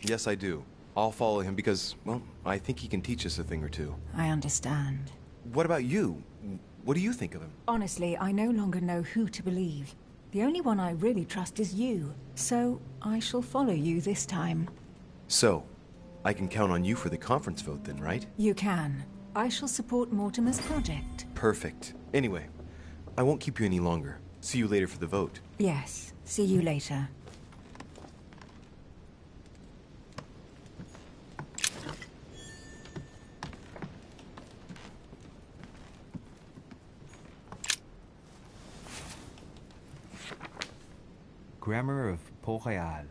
Yes, I do. I'll follow him because, well, I think he can teach us a thing or two. I understand. What about you? What do you think of him? Honestly, I no longer know who to believe. The only one I really trust is you. So, I shall follow you this time. So, I can count on you for the conference vote then, right? You can. I shall support Mortimer's project. Perfect. Anyway, I won't keep you any longer. See you later for the vote. Yes. See you later. Grammar of Port-Royal.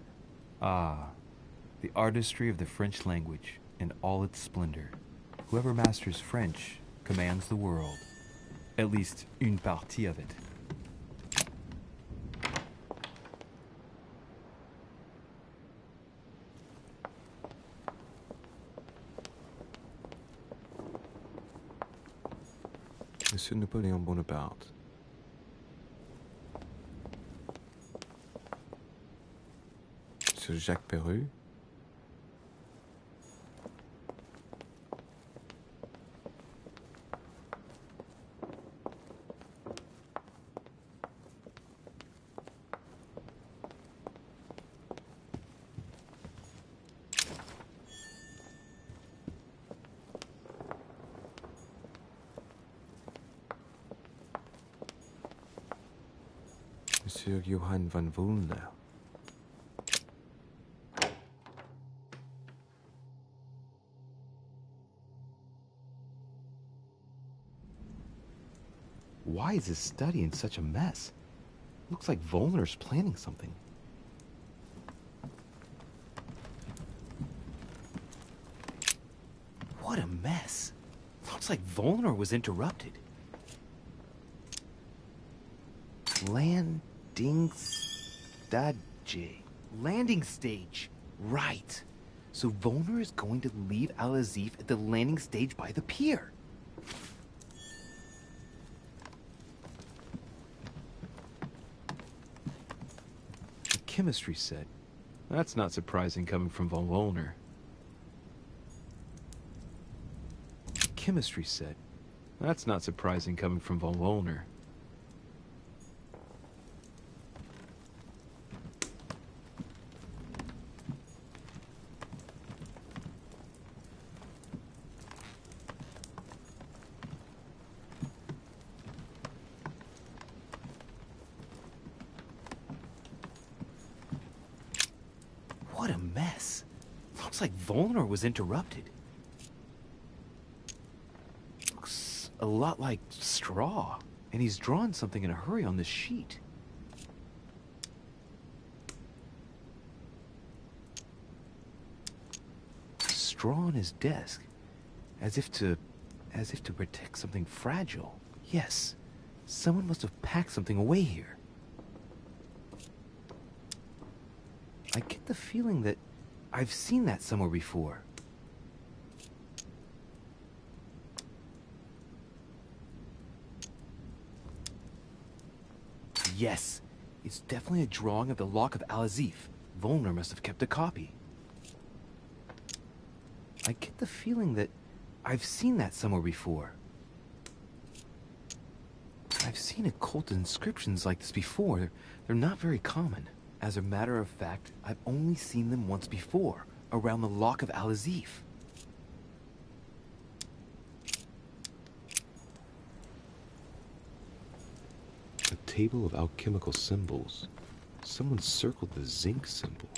Ah, the artistry of the French language in all its splendor. Whoever masters French commands the world. At least, une partie of it. Monsieur Napoléon Bonaparte. Monsieur Jacques Perru. Monsieur Johann van Woolner. Why is this study in such a mess? Looks like Volner's planning something. What a mess. Looks like Volner was interrupted. Landing stage. Landing stage. Right. So Volner is going to leave Al-Azif at the landing stage by the pier. The chemistry set. That's not surprising coming from von Volner. The chemistry set. That's not surprising coming from von Volner. What a mess. Looks like Volner was interrupted. Looks a lot like straw. And he's drawn something in a hurry on this sheet. Straw on his desk. As if to protect something fragile. Yes. Someone must have packed something away here. I get the feeling that I've seen that somewhere before. Yes, it's definitely a drawing of the lock of Al-Azif. Volner must have kept a copy. I get the feeling that I've seen that somewhere before. I've seen occult inscriptions like this before. They're not very common. As a matter of fact, I've only seen them once before, around the lock of Al-Azif. A table of alchemical symbols. Someone circled the zinc symbol.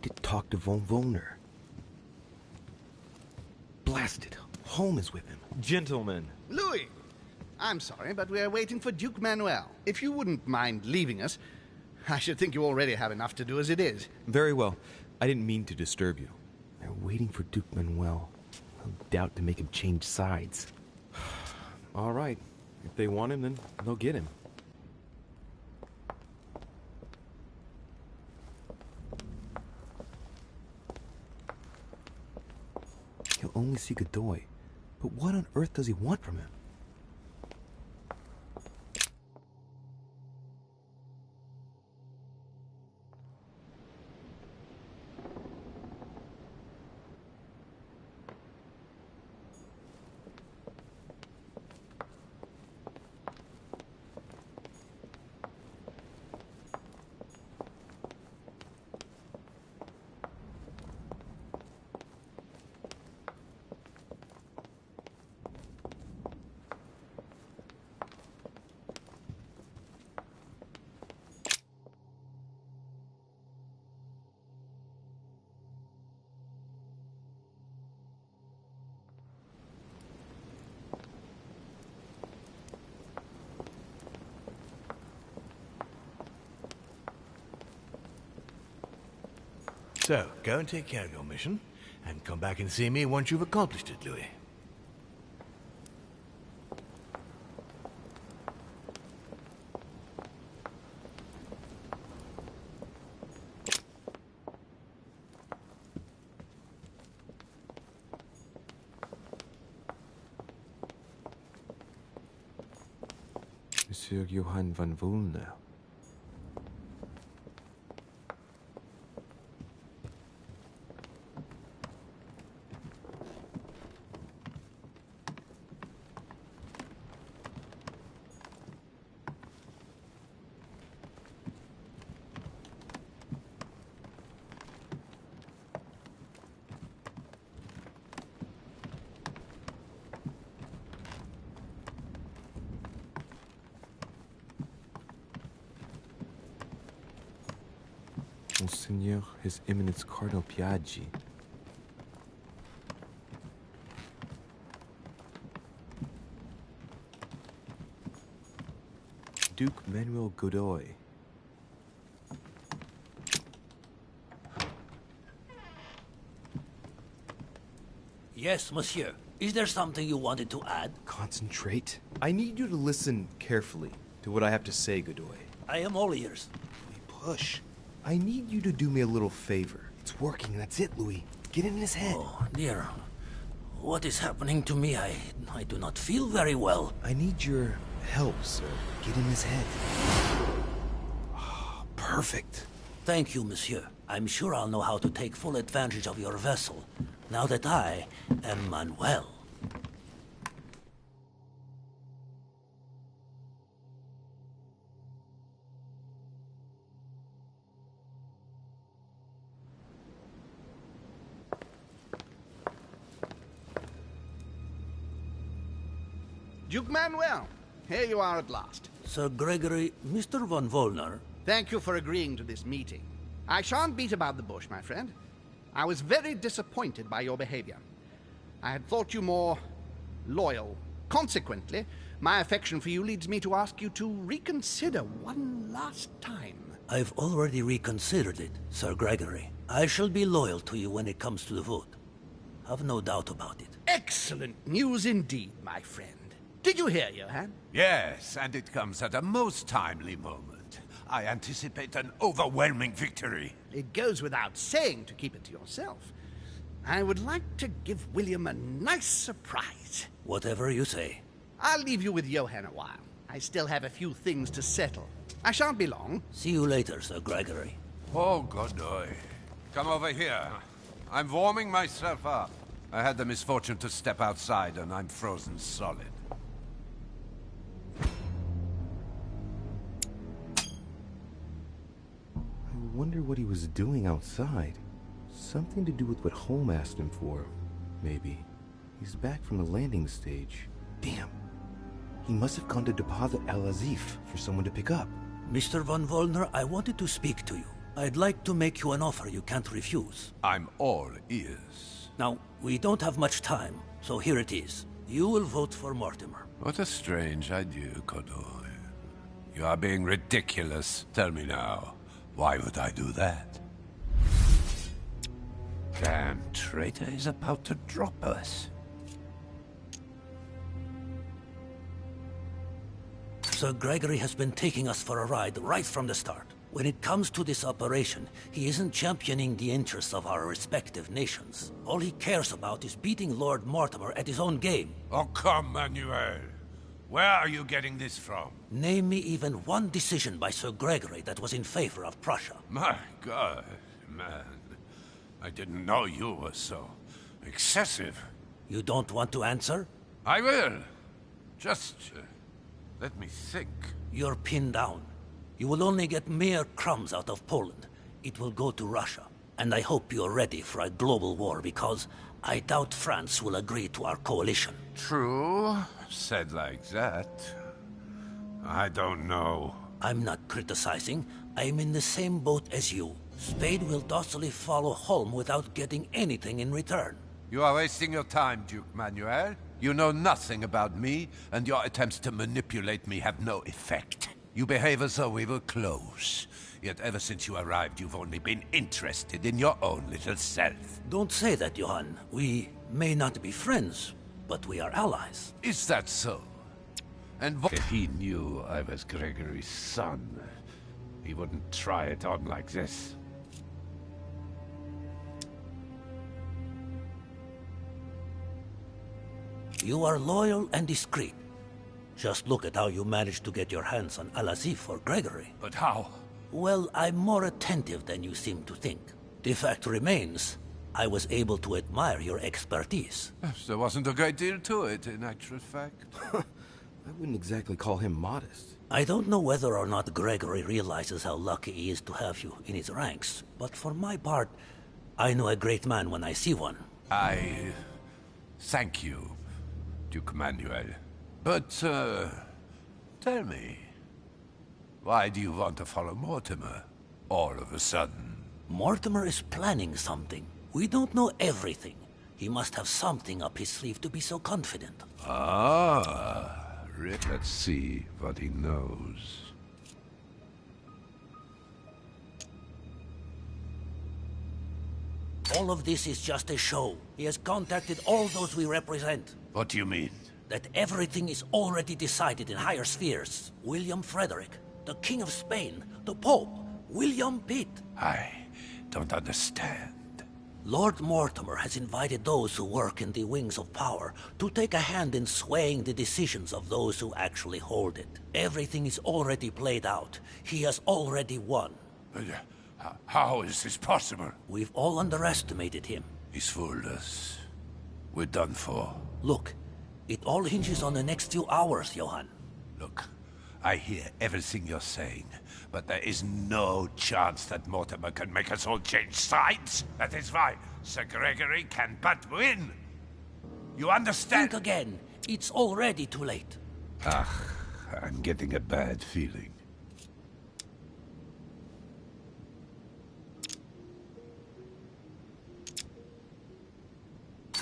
to talk to von Wollner. Blasted. Holm is with him. Gentlemen. Louis! I'm sorry, but we're waiting for Duke Manuel. If you wouldn't mind leaving us, I should think you already have enough to do as it is. Very well. I didn't mean to disturb you. They're waiting for Duke Manuel. No doubt to make him change sides. All right. If they want him, then they'll get him. He'll only see Godoy. But what on earth does he want from him? So, go and take care of your mission, and come back and see me once you've accomplished it, Louis. Monsieur Johann von Wollner. Monseigneur, His Eminence Cardinal Piaggi. Duke Manuel Godoy. Yes, monsieur. Is there something you wanted to add? Concentrate. I need you to listen carefully to what I have to say, Godoy. I am all ears. Push. I need you to do me a little favor. It's working, that's it, Louis. Get in his head. Oh, dear. What is happening to me? I do not feel very well. I need your help, sir. Get in his head. Oh, perfect. Thank you, monsieur. I'm sure I'll know how to take full advantage of your vessel, now that I am Manuel. Duke Manuel, here you are at last. Sir Gregory, Mr. von Wollner. Thank you for agreeing to this meeting. I shan't beat about the bush, my friend. I was very disappointed by your behavior. I had thought you more loyal. Consequently, my affection for you leads me to ask you to reconsider one last time. I've already reconsidered it, Sir Gregory. I shall be loyal to you when it comes to the vote. Have no doubt about it. Excellent news indeed, my friend. Did you hear, Johann? Yes, and it comes at a most timely moment. I anticipate an overwhelming victory. It goes without saying to keep it to yourself. I would like to give William a nice surprise. Whatever you say. I'll leave you with Johann a while. I still have a few things to settle. I shan't be long. See you later, Sir Gregory. Oh, Godoy. Come over here. I'm warming myself up. I had the misfortune to step outside and I'm frozen solid. I wonder what he was doing outside. Something to do with what Holm asked him for, maybe. He's back from the landing stage. Damn. He must have gone to deposit Al-Azif for someone to pick up. Mr. von Wollner, I wanted to speak to you. I'd like to make you an offer you can't refuse. I'm all ears. Now, we don't have much time, so here it is. You will vote for Mortimer. What a strange idea, Godoy. You are being ridiculous. Tell me now, why would I do that? Damn traitor is about to drop us. Sir Gregory has been taking us for a ride right from the start. When it comes to this operation, he isn't championing the interests of our respective nations. All he cares about is beating Lord Mortimer at his own game. Oh, come, Manuel. Where are you getting this from? Name me even one decision by Sir Gregory that was in favor of Prussia. My God, man. I didn't know you were so excessive. You don't want to answer? I will. Just let me think. You're pinned down. You will only get mere crumbs out of Poland. It will go to Russia. And I hope you're ready for a global war, because I doubt France will agree to our coalition. True. Said like that. I don't know. I'm not criticizing. I'm in the same boat as you. Spain will docilely follow Holm without getting anything in return. You are wasting your time, Duke Manuel. You know nothing about me, and your attempts to manipulate me have no effect. You behave as though we were close. Yet ever since you arrived, you've only been interested in your own little self. Don't say that, Johann. We may not be friends, but we are allies. Is that so? And if he knew I was Gregory's son, he wouldn't try it on like this. You are loyal and discreet. Just look at how you managed to get your hands on Al-Azif for Gregory. But how? Well, I'm more attentive than you seem to think. The fact remains, I was able to admire your expertise. There wasn't a great deal to it, in actual fact. I wouldn't exactly call him modest. I don't know whether or not Gregory realizes how lucky he is to have you in his ranks, but for my part, I know a great man when I see one. I thank you, Duke Manuel. But, tell me, why do you want to follow Mortimer all of a sudden? Mortimer is planning something. We don't know everything. He must have something up his sleeve to be so confident. Ah, let's see what he knows. All of this is just a show. He has contacted all those we represent. What do you mean? That everything is already decided in higher spheres. William Frederick, the King of Spain, the Pope, William Pitt. I don't understand. Lord Mortimer has invited those who work in the wings of power to take a hand in swaying the decisions of those who actually hold it. Everything is already played out. He has already won. How is this possible? We've all underestimated him. He's fooled us. We're done for. Look, it all hinges on the next few hours, Johann. Look, I hear everything you're saying, but there is no chance that Mortimer can make us all change sides. That is why Sir Gregory can but win. You understand? Think again. It's already too late. I'm getting a bad feeling.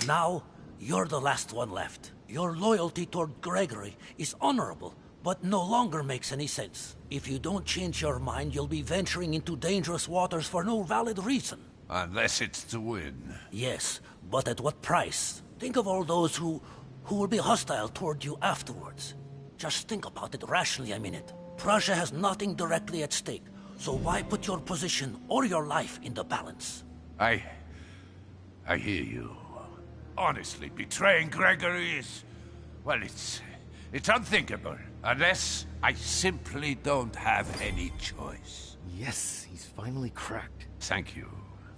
Now, you're the last one left. Your loyalty toward Gregory is honorable, but no longer makes any sense. If you don't change your mind, you'll be venturing into dangerous waters for no valid reason. Unless it's to win. Yes, but at what price? Think of all those who will be hostile toward you afterwards. Just think about it rationally a minute. Prussia has nothing directly at stake, so why put your position or your life in the balance? I hear you. Honestly, betraying Gregory is... well, it's unthinkable. Unless I simply don't have any choice. Yes, he's finally cracked. Thank you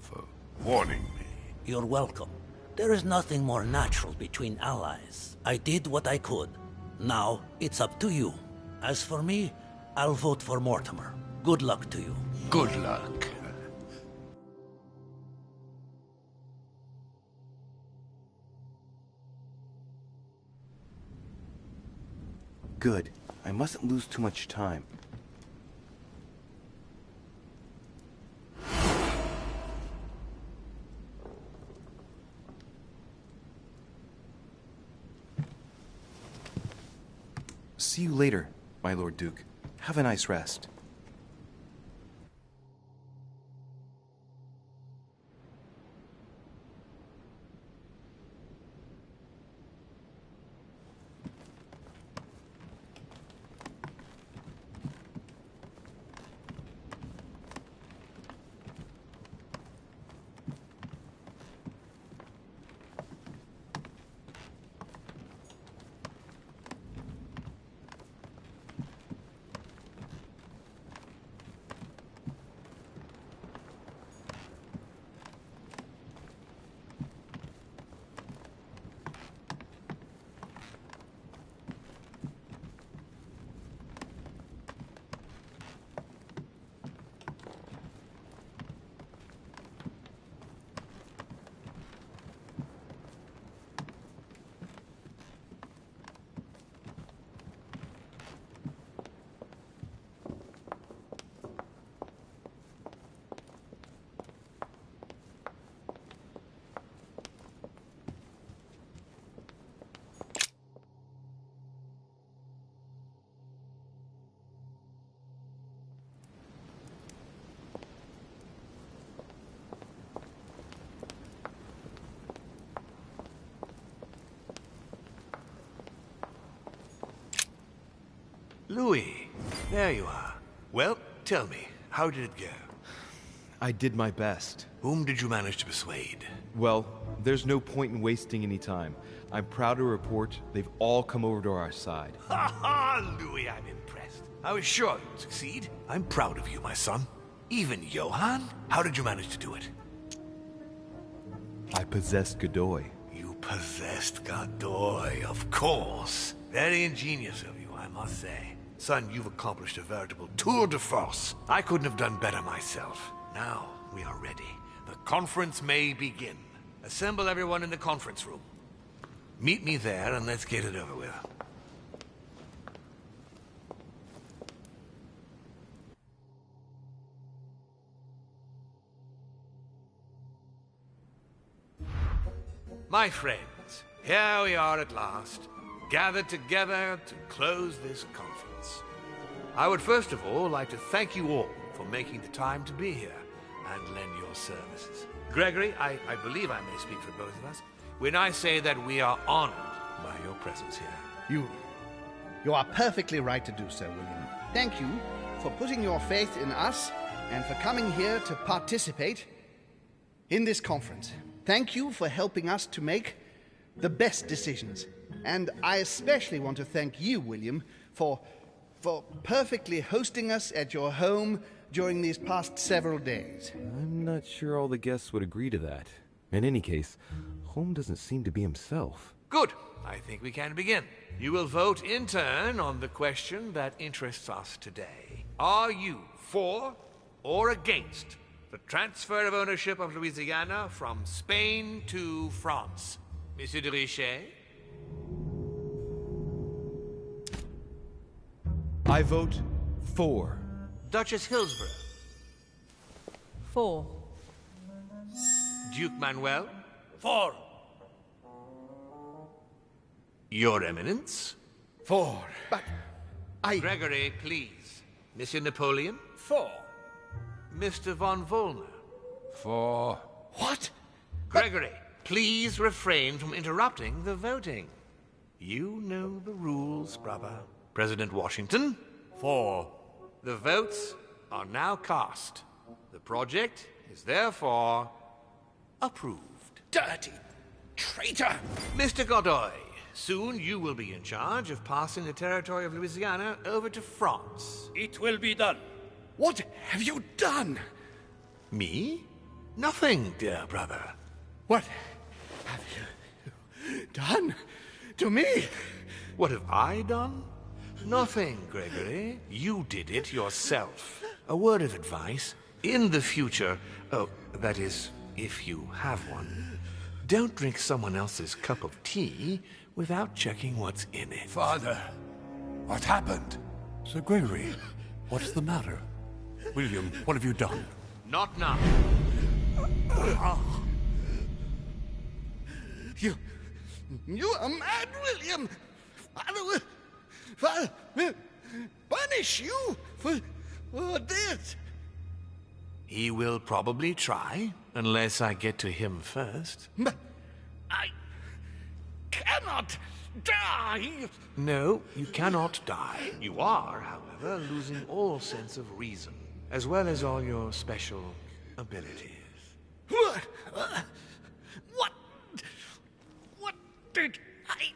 for warning me. You're welcome. There is nothing more natural between allies. I did what I could. Now, it's up to you. As for me, I'll vote for Mortimer. Good luck to you. Good luck. Good. I mustn't lose too much time. see you later, my Lord Duke. Have a nice rest. Louis, there you are. Well, tell me, how did it go? I did my best. Whom did you manage to persuade? Well, there's no point in wasting any time. I'm proud to report they've all come over to our side. Ha ha, Louis, I'm impressed. I was sure you'd succeed. I'm proud of you, my son. Even Johann? How did you manage to do it? I possessed Godoy. You possessed Godoy, of course. Very ingenious of you, I must say. Son, you've accomplished a veritable tour de force. I couldn't have done better myself. Now, we are ready. The conference may begin. Assemble everyone in the conference room. Meet me there and let's get it over with. My friends, here we are at last, gathered together to close this conference. I would first of all like to thank you all for making the time to be here and lend your services. Gregory, I believe I may speak for both of us when I say that we are honored by your presence here. You are perfectly right to do so, William. Thank you for putting your faith in us and for coming here to participate in this conference. Thank you for helping us to make the best decisions. And I especially want to thank you, William, for perfectly hosting us at your home during these past several days. I'm not sure all the guests would agree to that. In any case, Holm doesn't seem to be himself. Good. I think we can begin. You will vote in turn on the question that interests us today. Are you for or against the transfer of ownership of Louisiana from Spain to France? Monsieur de Richet? I vote for. Duchess Hillsborough? 4. Duke Manuel? 4. Your Eminence? 4. But Gregory, please. Monsieur Napoleon? 4. Mr. von Volner? 4. What? Gregory, please refrain from interrupting the voting. You know the rules, brother. President Washington? 4. The votes are now cast. The project is therefore approved. Dirty traitor! Mr. Godoy, soon you will be in charge of passing the territory of Louisiana over to France. It will be done. What have you done? Me? Nothing, dear brother. What have you done to me? What have I done? Nothing, Gregory. You did it yourself. A word of advice. In the future, that is, if you have one, don't drink someone else's cup of tea without checking what's in it. Father, what happened? Sir Gregory, what's the matter? William, what have you done? Not now. You are mad, William. Father, will punish you for this. He will probably try, unless I get to him first. But I cannot die. No, you cannot die. You are, however, losing all sense of reason, as well as all your special abilities. What did I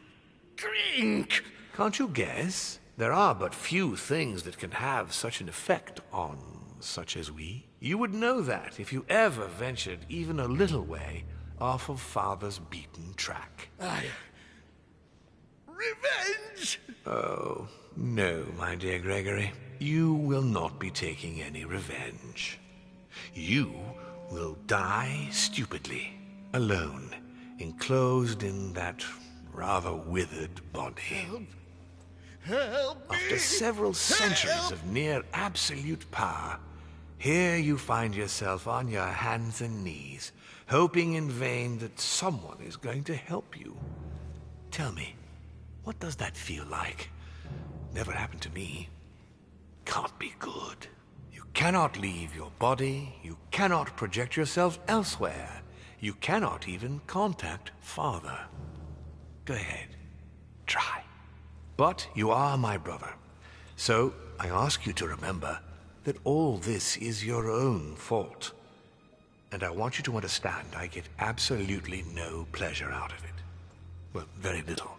drink? Can't you guess? There are but few things that can have such an effect on such as we. You would know that if you ever ventured even a little way off of Father's beaten track. Revenge! Oh, no, my dear Gregory. You will not be taking any revenge. You will die stupidly, alone, enclosed in that rather withered body. Help me! After several centuries of near absolute power, here you find yourself on your hands and knees, hoping in vain that someone is going to help you. Tell me, what does that feel like? Never happened to me. Can't be good. You cannot leave your body, you cannot project yourself elsewhere, you cannot even contact Father. Go ahead, try. But you are my brother, so I ask you to remember that all this is your own fault. And I want you to understand I get absolutely no pleasure out of it. Well, very little.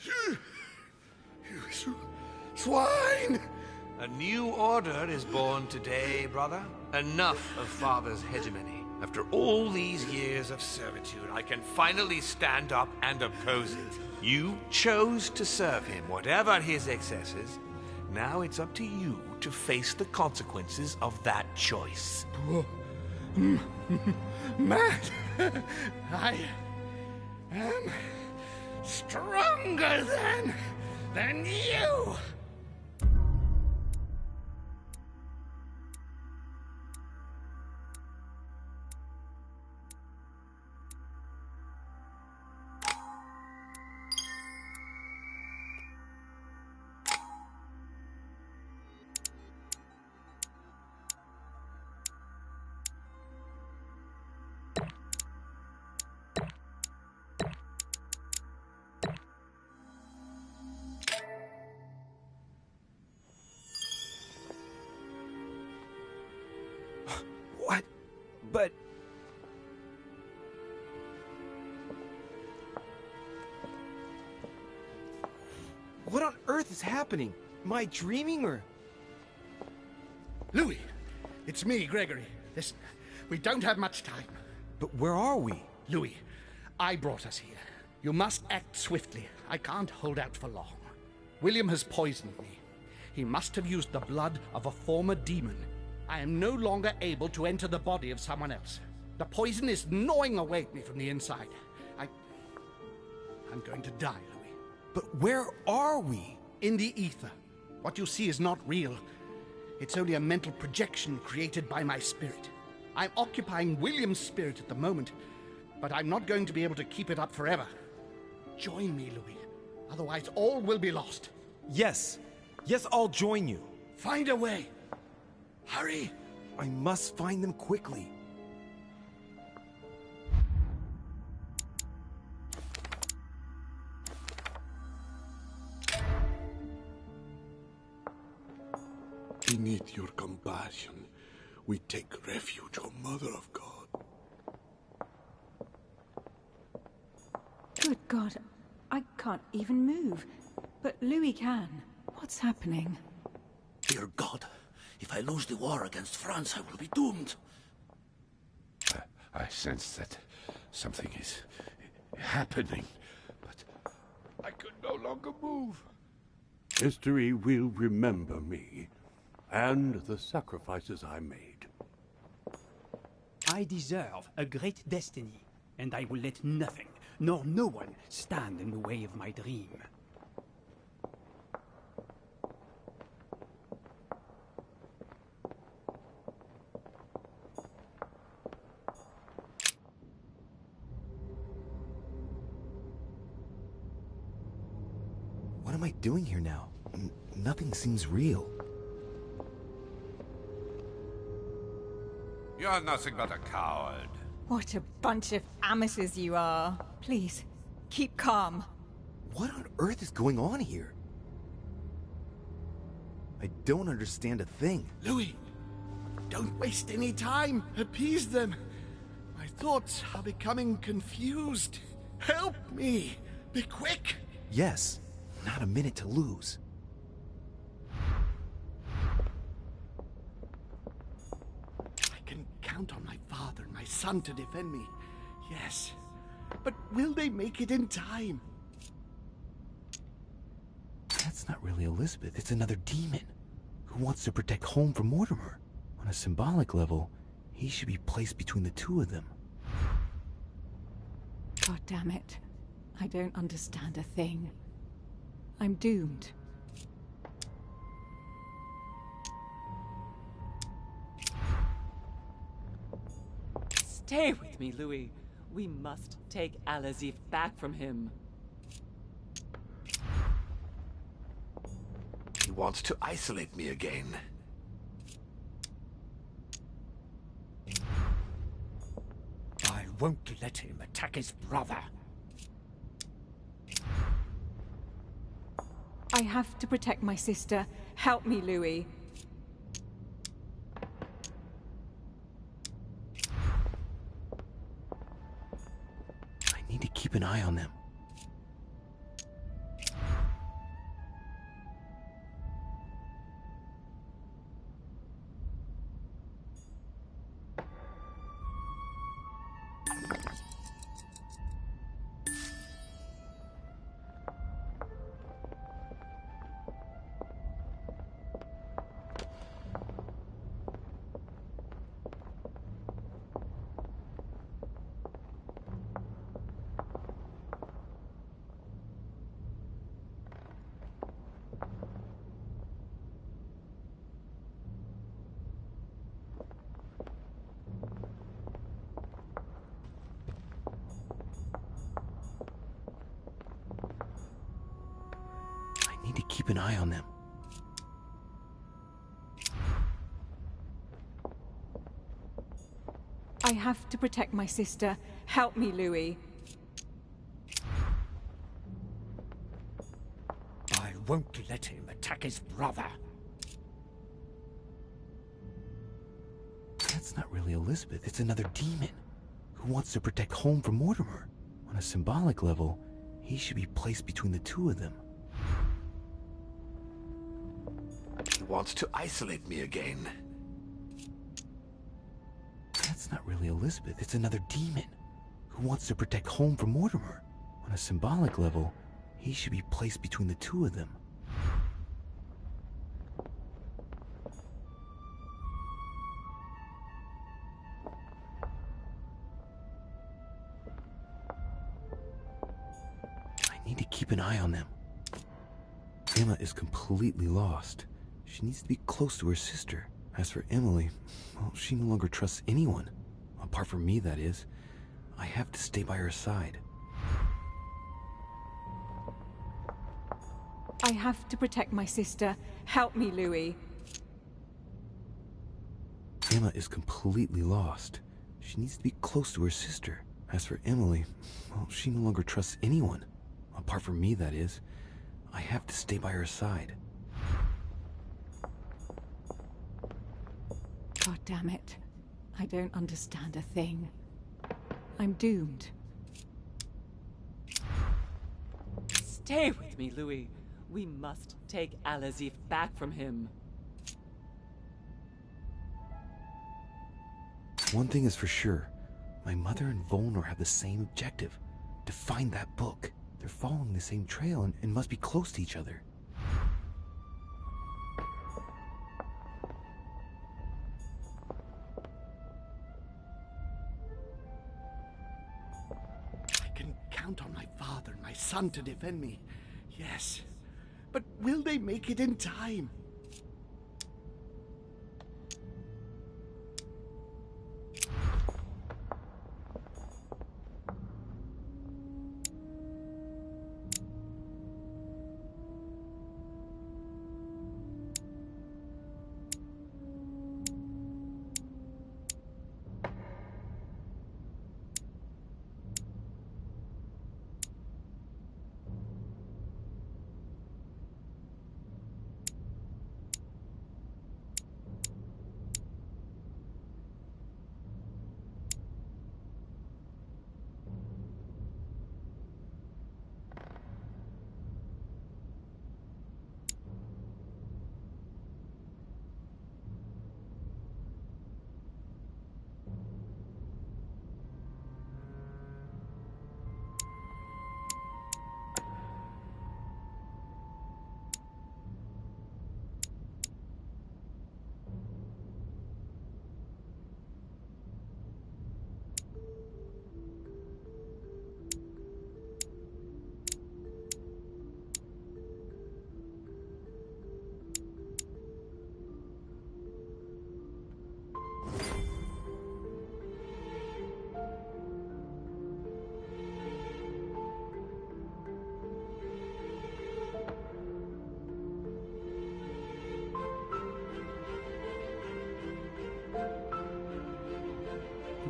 You swine! A new order is born today, brother. Enough of Father's hegemony. After all these years of servitude, I can finally stand up and oppose it. You chose to serve him, whatever his excesses. Now it's up to you to face the consequences of that choice. Matt, I am stronger than you. What? But... What on earth is happening? Am I dreaming or... Louis, it's me, Gregory. Listen, we don't have much time. But where are we? Louis, I brought us here. You must act swiftly. I can't hold out for long. William has poisoned me. He must have used the blood of a former demon. I am no longer able to enter the body of someone else. The poison is gnawing away at me from the inside. I'm going to die, Louis. But where are we? In the ether. What you see is not real. It's only a mental projection created by my spirit. I'm occupying William's spirit at the moment, but I'm not going to be able to keep it up forever. Join me, Louis. Otherwise, all will be lost. Yes. Yes, I'll join you. Find a way. Hurry! I must find them quickly. Beneath your compassion, we take refuge, O Mother of God. Good God, I can't even move. But Louis can. What's happening? Dear God, if I lose the war against France, I will be doomed. I sense that something is happening, but I could no longer move. History will remember me, and the sacrifices I made. I deserve a great destiny, and I will let nothing, nor no one, stand in the way of my dream. What am I doing here now? nothing seems real. You're nothing but a coward. What a bunch of amateurs you are. Please, keep calm. What on earth is going on here? I don't understand a thing. Louis, don't waste any time. Appease them. My thoughts are becoming confused. Help me. Be quick. Yes, not a minute to lose. I can count on my father and my son to defend me. Yes. But will they make it in time? That's not really Elizabeth. It's another demon who wants to protect home from Mortimer. On a symbolic level, he should be placed between the two of them. God damn it. I don't understand a thing. I'm doomed. Stay with me, Louis. We must take Al-Azif back from him. He wants to isolate me again. I won't let him attack his brother. I have to protect my sister. Help me, Louis. I need to keep an eye on them. I need to keep an eye on them. I have to protect my sister. Help me, Louis. I won't let him attack his brother. That's not really Elizabeth. It's another demon who wants to protect home from Mortimer. On a symbolic level, he should be placed between the two of them. He wants to isolate me again. That's not really Elizabeth. It's another demon who wants to protect home from Mortimer. On a symbolic level, he should be placed between the two of them. I need to keep an eye on them. Emma is completely lost. She needs to be close to her sister. As for Emily, well, she no longer trusts anyone. Apart from me, that is. I have to stay by her side. I have to protect my sister. Help me, Louis. Emma is completely lost. She needs to be close to her sister. As for Emily, well, she no longer trusts anyone. Apart from me, that is. I have to stay by her side. God damn it. I don't understand a thing. I'm doomed. Stay with me, Louis. We must take Al-Azif back from him. One thing is for sure. My mother and Volnor have the same objective. To find that book. They're following the same trail and must be close to each other. I can count on my father and my son to defend me. Yes. But will they make it in time?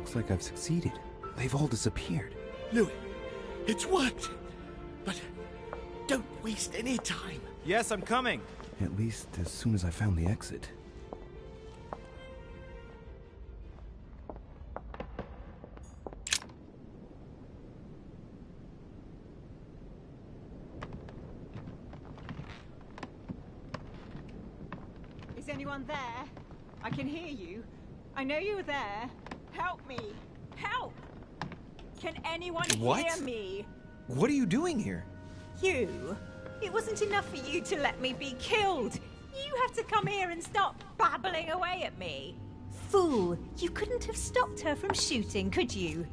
Looks like I've succeeded. They've all disappeared. Louis, it's worked. But don't waste any time. Yes, I'm coming. At least as soon as I found the exit. Is anyone there? I can hear you. I know you're there. Help me. Help! Can anyone hear me? What are you doing here? You? It wasn't enough for you to let me be killed. You have to come here and stop babbling away at me. Fool! You couldn't have stopped her from shooting, could you?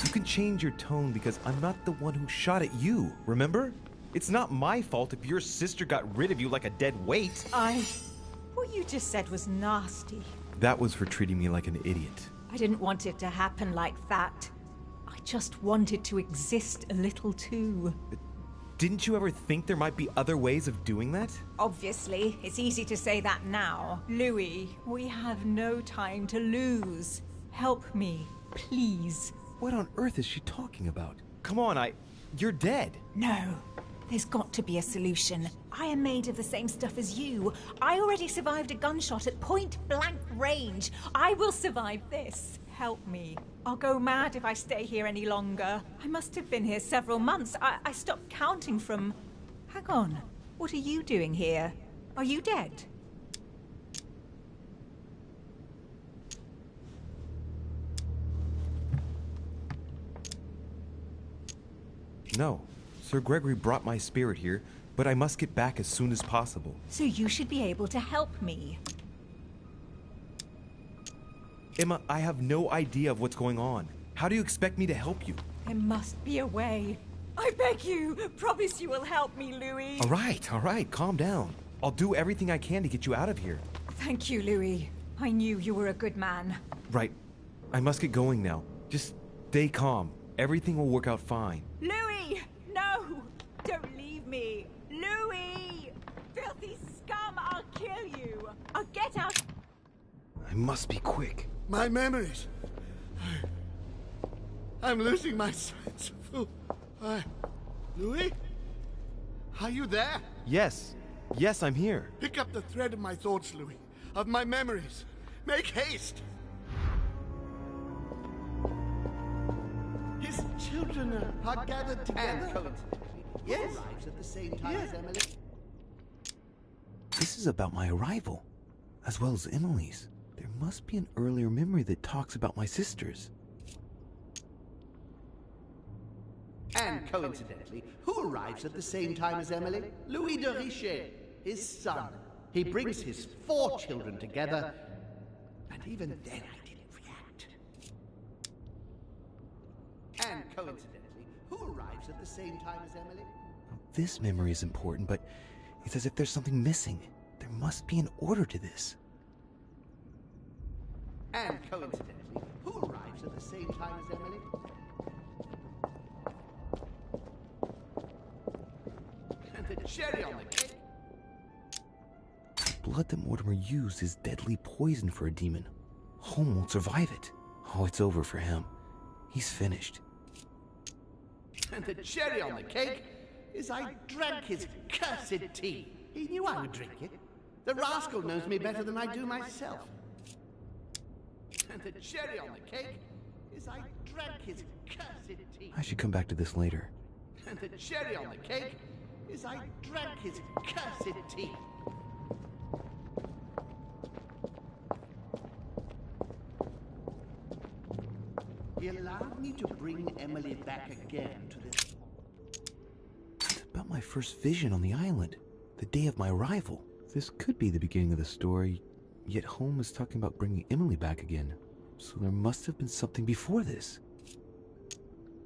You can change your tone because I'm not the one who shot at you, remember? It's not my fault if your sister got rid of you like a dead weight. What you just said was nasty. That was for treating me like an idiot. I didn't want it to happen like that. I just wanted to exist a little too. Didn't you ever think there might be other ways of doing that? Obviously, it's easy to say that now. Louis, we have no time to lose. Help me, please. What on earth is she talking about? Come on, you're dead. No. There's got to be a solution. I am made of the same stuff as you. I already survived a gunshot at point-blank range. I will survive this. Help me. I'll go mad if I stay here any longer. I must have been here several months. I stopped counting from... Hang on. What are you doing here? Are you dead? No. Sir Gregory brought my spirit here, but I must get back as soon as possible. So you should be able to help me. Emma, I have no idea of what's going on. How do you expect me to help you? There must be a way. I beg you, promise you will help me, Louis. All right, calm down. I'll do everything I can to get you out of here. Thank you, Louis. I knew you were a good man. Right. I must get going now. Just stay calm. Everything will work out fine. Louis! No! Don't leave me! Louis! Filthy scum, I'll kill you! I'll get out... I must be quick. My memories. I'm losing my sense of... Louis? Are you there? Yes, I'm here. Pick up the thread of my thoughts, Louis. Of my memories. Make haste! His children are gathered together. Yes. Arrives at the same time as Emily. This is about my arrival, as well as Emily's. There must be an earlier memory that talks about my sisters. And coincidentally, who arrives at the same time as Emily? Louis de Richet, his son. He brings his 4 children together, and even then I didn't react. And coincidentally, who arrives at the same time as Emily? This memory is important, but it's as if there's something missing. There must be an order to this. And coincidentally, who arrives at the same time as Emily? And the cherry on the cake. The blood that Mortimer used is deadly poison for a demon. Home won't survive it. Oh, it's over for him. He's finished. And the cherry on the cake is I drank his cursed tea. He knew I would drink it. The rascal knows me better than I do myself. And the cherry on the cake is I drank his cursed tea. I should come back to this later. And the cherry on the cake is I drank his cursed tea. He allowed me to bring Emily back again to this... It's about my first vision on the island, the day of my arrival. This could be the beginning of the story, yet Holmes is talking about bringing Emily back again. So there must have been something before this.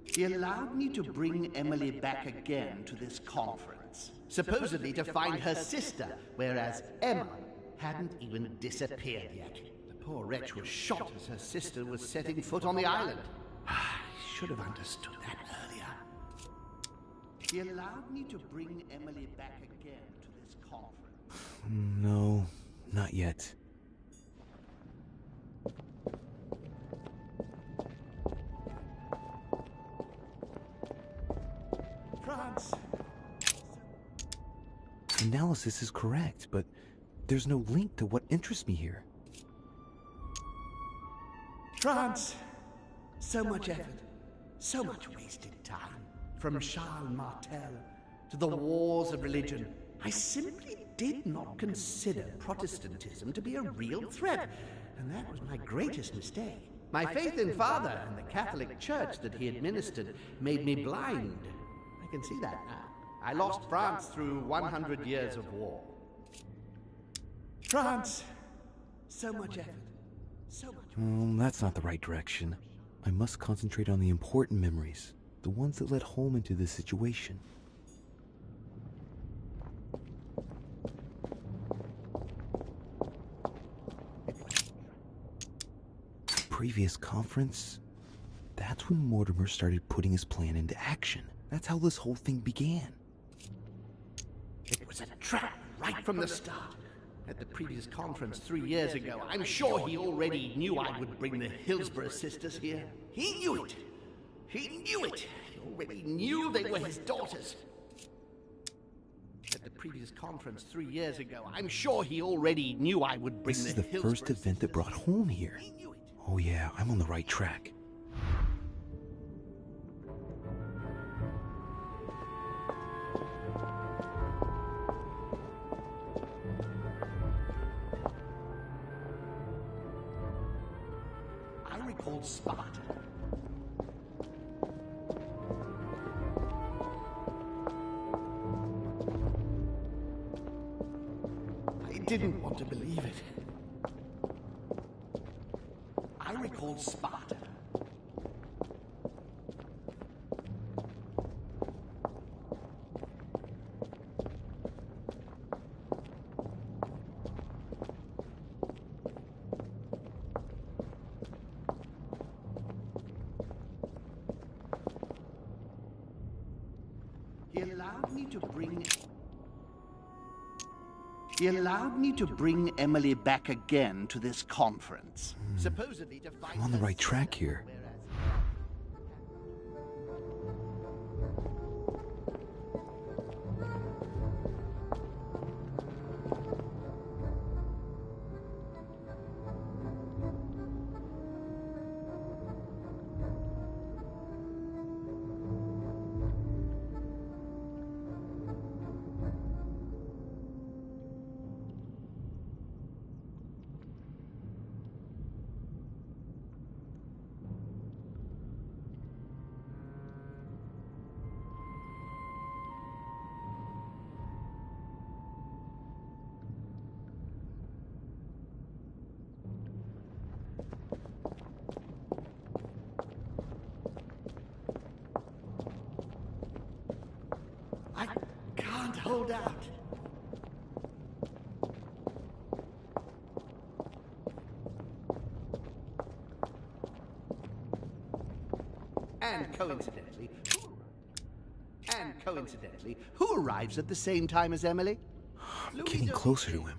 He allowed me to bring Emily back again to this conference, supposedly to find her sister, whereas Emma hadn't even disappeared yet. The poor wretch was shot as her sister was setting foot on the island. I should have understood that earlier. He allowed me to bring Emily back again to this this conference. No, not yet. France. Analysis is correct, but there's no link to what interests me here. France. So much effort. So much wasted time. From Charles Martel to the wars of religion. I simply did not consider Protestantism to be a real threat, and that was my greatest mistake. My faith in Father and the Catholic Church that he administered made me blind. I can see that now. I lost France through 100 years of war. France! So much effort. So much. That's not the right direction. I must concentrate on the important memories, the ones that led Holm into this situation. Previous conference? That's when Mortimer started putting his plan into action. That's how this whole thing began. It was a trap right from the start. At the previous conference 3 years ago, I'm sure he already knew I would bring the Hillsborough sisters here. He knew it. He knew it. He already knew they were his daughters. At the previous conference 3 years ago, I'm sure he already knew I would bring This the is the Hillsborough first event that brought Holm here. He knew it. Oh yeah, I'm on the right track. I recall Sparta. I didn't want to believe it. I recalled Sparta. He allowed me to bring Emily back again to this conference. Supposedly to find I'm on the right track here. I can't hold out. And coincidentally, who arrives at the same time as Emily? I'm getting closer to him.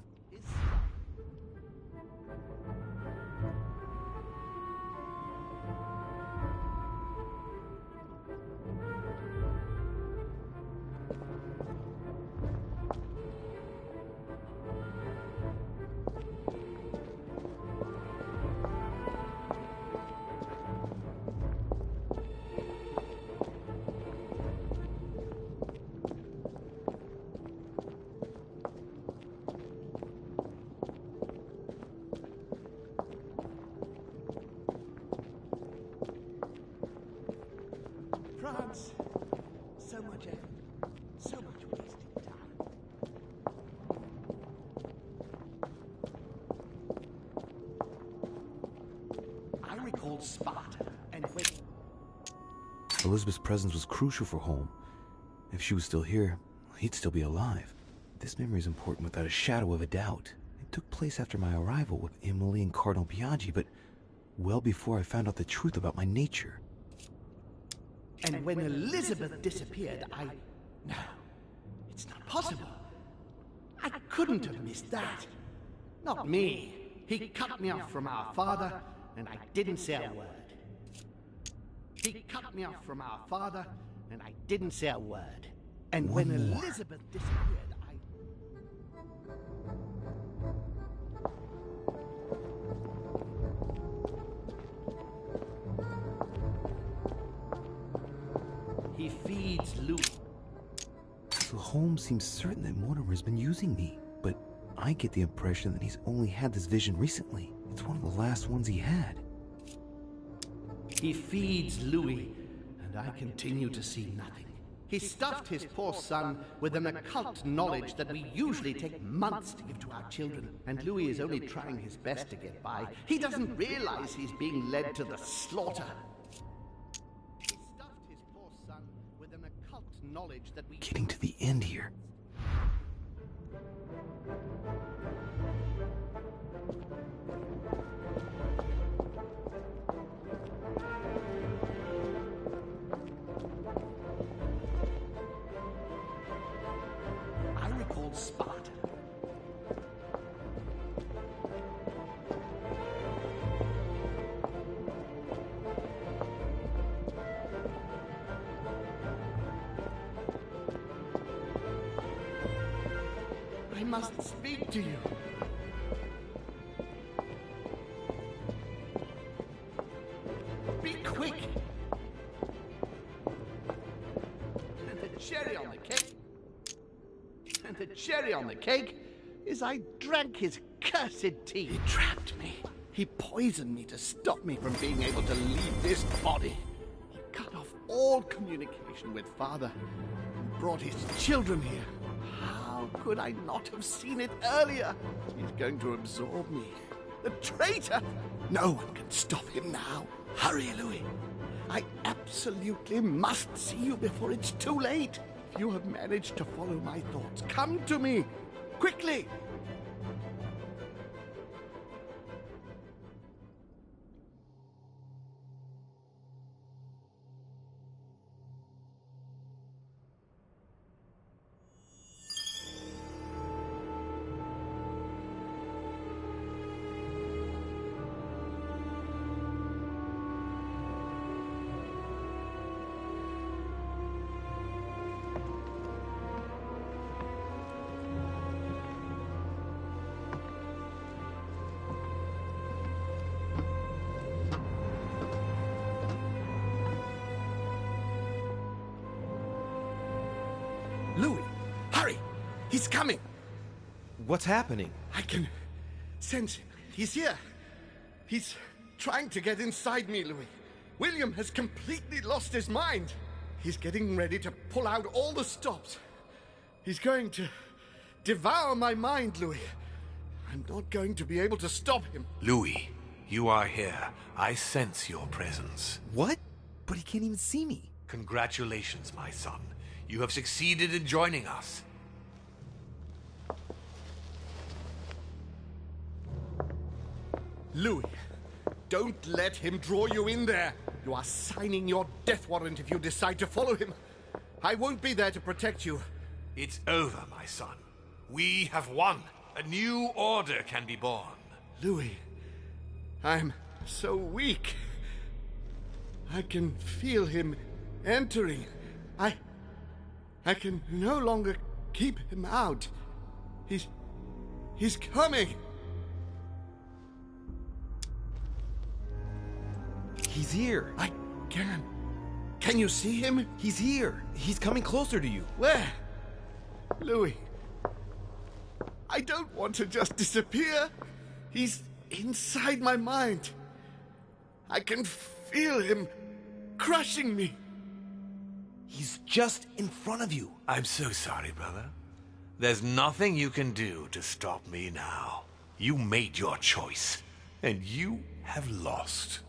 France, so much effort, so much wasted time. I recalled Sparta and when... Elizabeth's presence was crucial for Holm. If she was still here, he'd still be alive. This memory is important without a shadow of a doubt. It took place after my arrival with Emily and Cardinal Biaggi, but well before I found out the truth about my nature. And when Elizabeth disappeared, No, it's not possible. couldn't have missed that. Not me. He cut me off from our father, and I didn't say a word. He cut me off from our father, and I didn't say a word. And when Elizabeth disappeared, he feeds Louis. So Holmes seems certain that Mortimer's been using me, but I get the impression that he's only had this vision recently. It's one of the last ones he had. He feeds Louis, and I continue to see nothing. He stuffed his poor son with an occult knowledge that we usually take months to give to our children, and Louis is only trying his best to get by. He doesn't realize he's being led to the slaughter. He stuffed his poor son with an occult knowledge that we... Getting to the end here. Sparta. I must speak to you. Be quick. And the cherry on the cake. And the cherry on the cake is I drank his cursed tea. He trapped me. He poisoned me to stop me from being able to leave this body. He cut off all communication with Father and brought his children here. How could I not have seen it earlier? He's going to absorb me. The traitor! No one can stop him now. Hurry, Louis. I absolutely must see you before it's too late. If you have managed to follow my thoughts, come to me! Quickly! Louis, hurry! He's coming! What's happening? I can sense him. He's here. He's trying to get inside me, Louis. William has completely lost his mind. He's getting ready to pull out all the stops. He's going to devour my mind, Louis. I'm not going to be able to stop him. Louis, you are here. I sense your presence. What? But he can't even see me. Congratulations, my son. You have succeeded in joining us. Louis, don't let him draw you in there. You are signing your death warrant if you decide to follow him. I won't be there to protect you. It's over, my son. We have won. A new order can be born. Louis, I'm so weak. I can feel him entering. I can no longer keep him out. He's coming. He's here. I can. Can you see him? He's here. He's coming closer to you. Where? Louis. I don't want to just disappear. He's inside my mind. I can feel him crushing me. He's just in front of you. I'm so sorry, brother. There's nothing you can do to stop me now. You made your choice, and you have lost.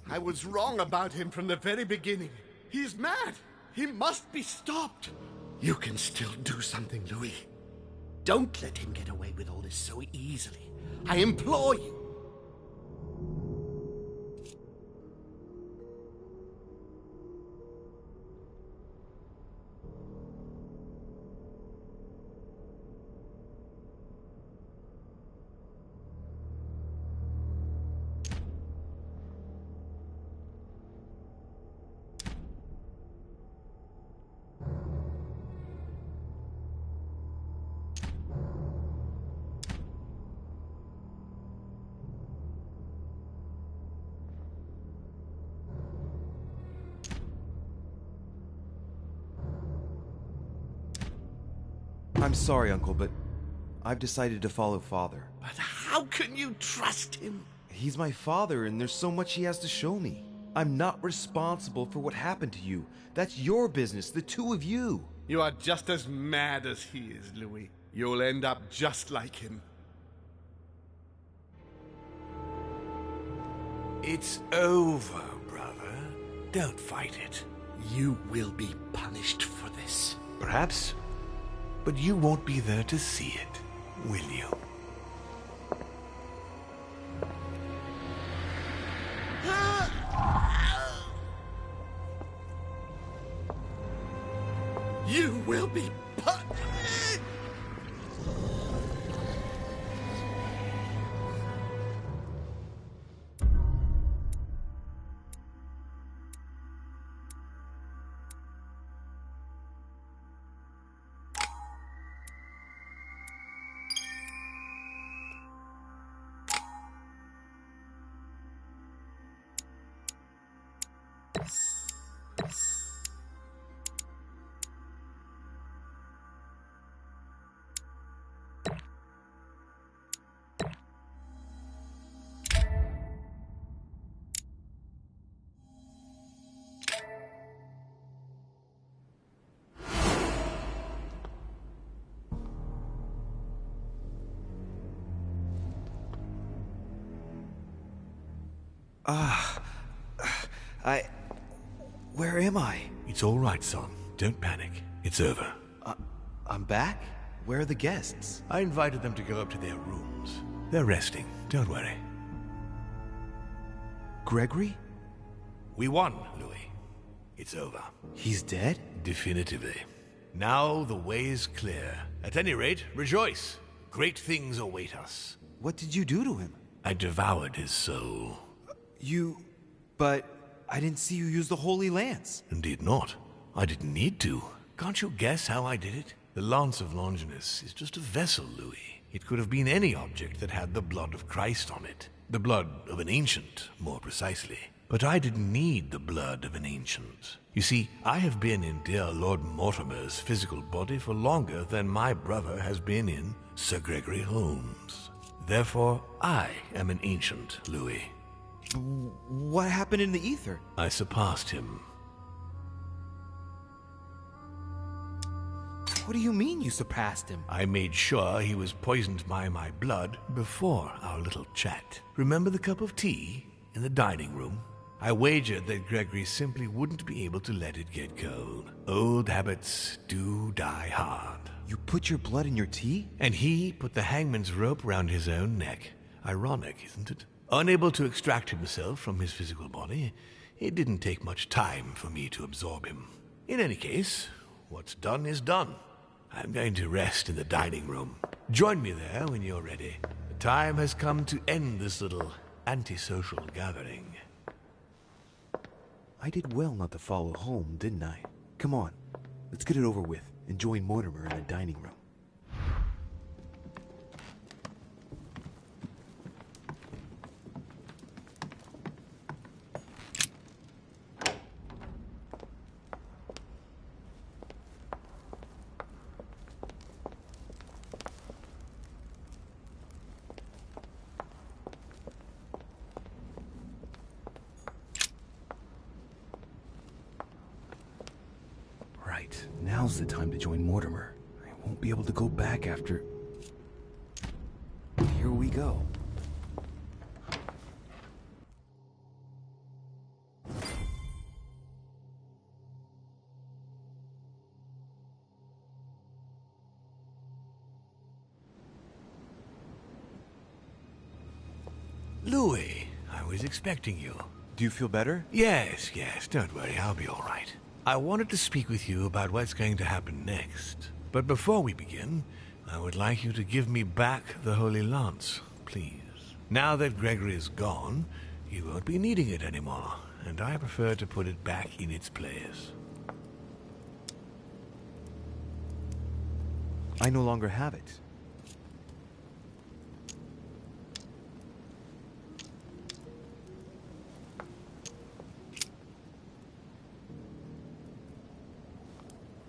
I was wrong about him from the very beginning. He's mad. He must be stopped. You can still do something, Louis. Don't let him get away with all this so easily. I implore you. I'm sorry, Uncle, but I've decided to follow Father. But how can you trust him? He's my father, and there's so much he has to show me. I'm not responsible for what happened to you. That's your business, the two of you. You are just as mad as he is, Louis. You'll end up just like him. It's over, brother. Don't fight it. You will be punished for this. Perhaps. But you won't be there to see it, will you? You will be punished! Where am I? It's all right, son. Don't panic. It's over. I'm back? Where are the guests? I invited them to go up to their rooms. They're resting. Don't worry. Gregory? We won, Louis. It's over. He's dead? Definitively. Now the way is clear. At any rate, rejoice. Great things await us. What did you do to him? I devoured his soul. But I didn't see you use the Holy Lance. Indeed not. I didn't need to. Can't you guess how I did it? The Lance of Longinus is just a vessel, Louis. It could have been any object that had the blood of Christ on it. The blood of an ancient, more precisely. But I didn't need the blood of an ancient. You see, I have been in dear Lord Mortimer's physical body for longer than my brother has been in Sir Gregory Holmes. Therefore, I am an ancient, Louis. What happened in the ether? I surpassed him. What do you mean you surpassed him? I made sure he was poisoned by my blood before our little chat. Remember the cup of tea in the dining room? I wagered that Gregory simply wouldn't be able to let it get cold. Old habits do die hard. You put your blood in your tea? And he put the hangman's rope round his own neck. Ironic, isn't it? Unable to extract himself from his physical body, it didn't take much time for me to absorb him. In any case, what's done is done. I'm going to rest in the dining room. Join me there when you're ready. The time has come to end this little antisocial gathering. I did well not to follow home, didn't I? Come on, let's get it over with and join Mortimer in the dining room. Right, now's the time to join Mortimer. I won't be able to go back after... Here we go. Louis, I was expecting you. Do you feel better? Yes, don't worry, I'll be all right. I wanted to speak with you about what's going to happen next. But before we begin, I would like you to give me back the Holy Lance, please. Now that Gregory is gone, you won't be needing it anymore, and I prefer to put it back in its place. I no longer have it.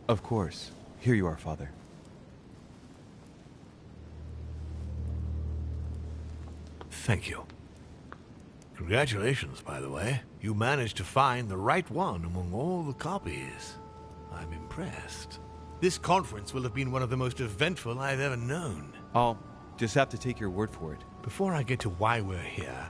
Of course. Here you are, Father. Thank you. Congratulations, by the way. You managed to find the right one among all the copies. I'm impressed. This conference will have been one of the most eventful I've ever known. I'll just have to take your word for it. Before I get to why we're here,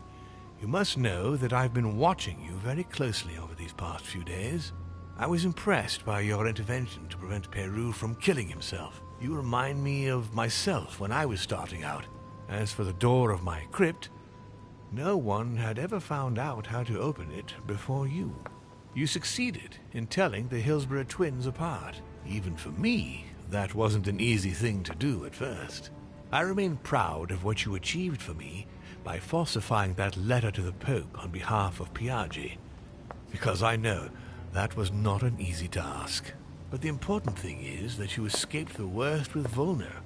you must know that I've been watching you very closely over these past few days. I was impressed by your intervention to prevent Peru from killing himself. You remind me of myself when I was starting out. As for the door of my crypt, no one had ever found out how to open it before you. You succeeded in telling the Hillsborough twins apart. Even for me, that wasn't an easy thing to do at first. I remain proud of what you achieved for me by falsifying that letter to the Pope on behalf of Piaggi, because I know that was not an easy task. But the important thing is that you escaped the worst with Volner,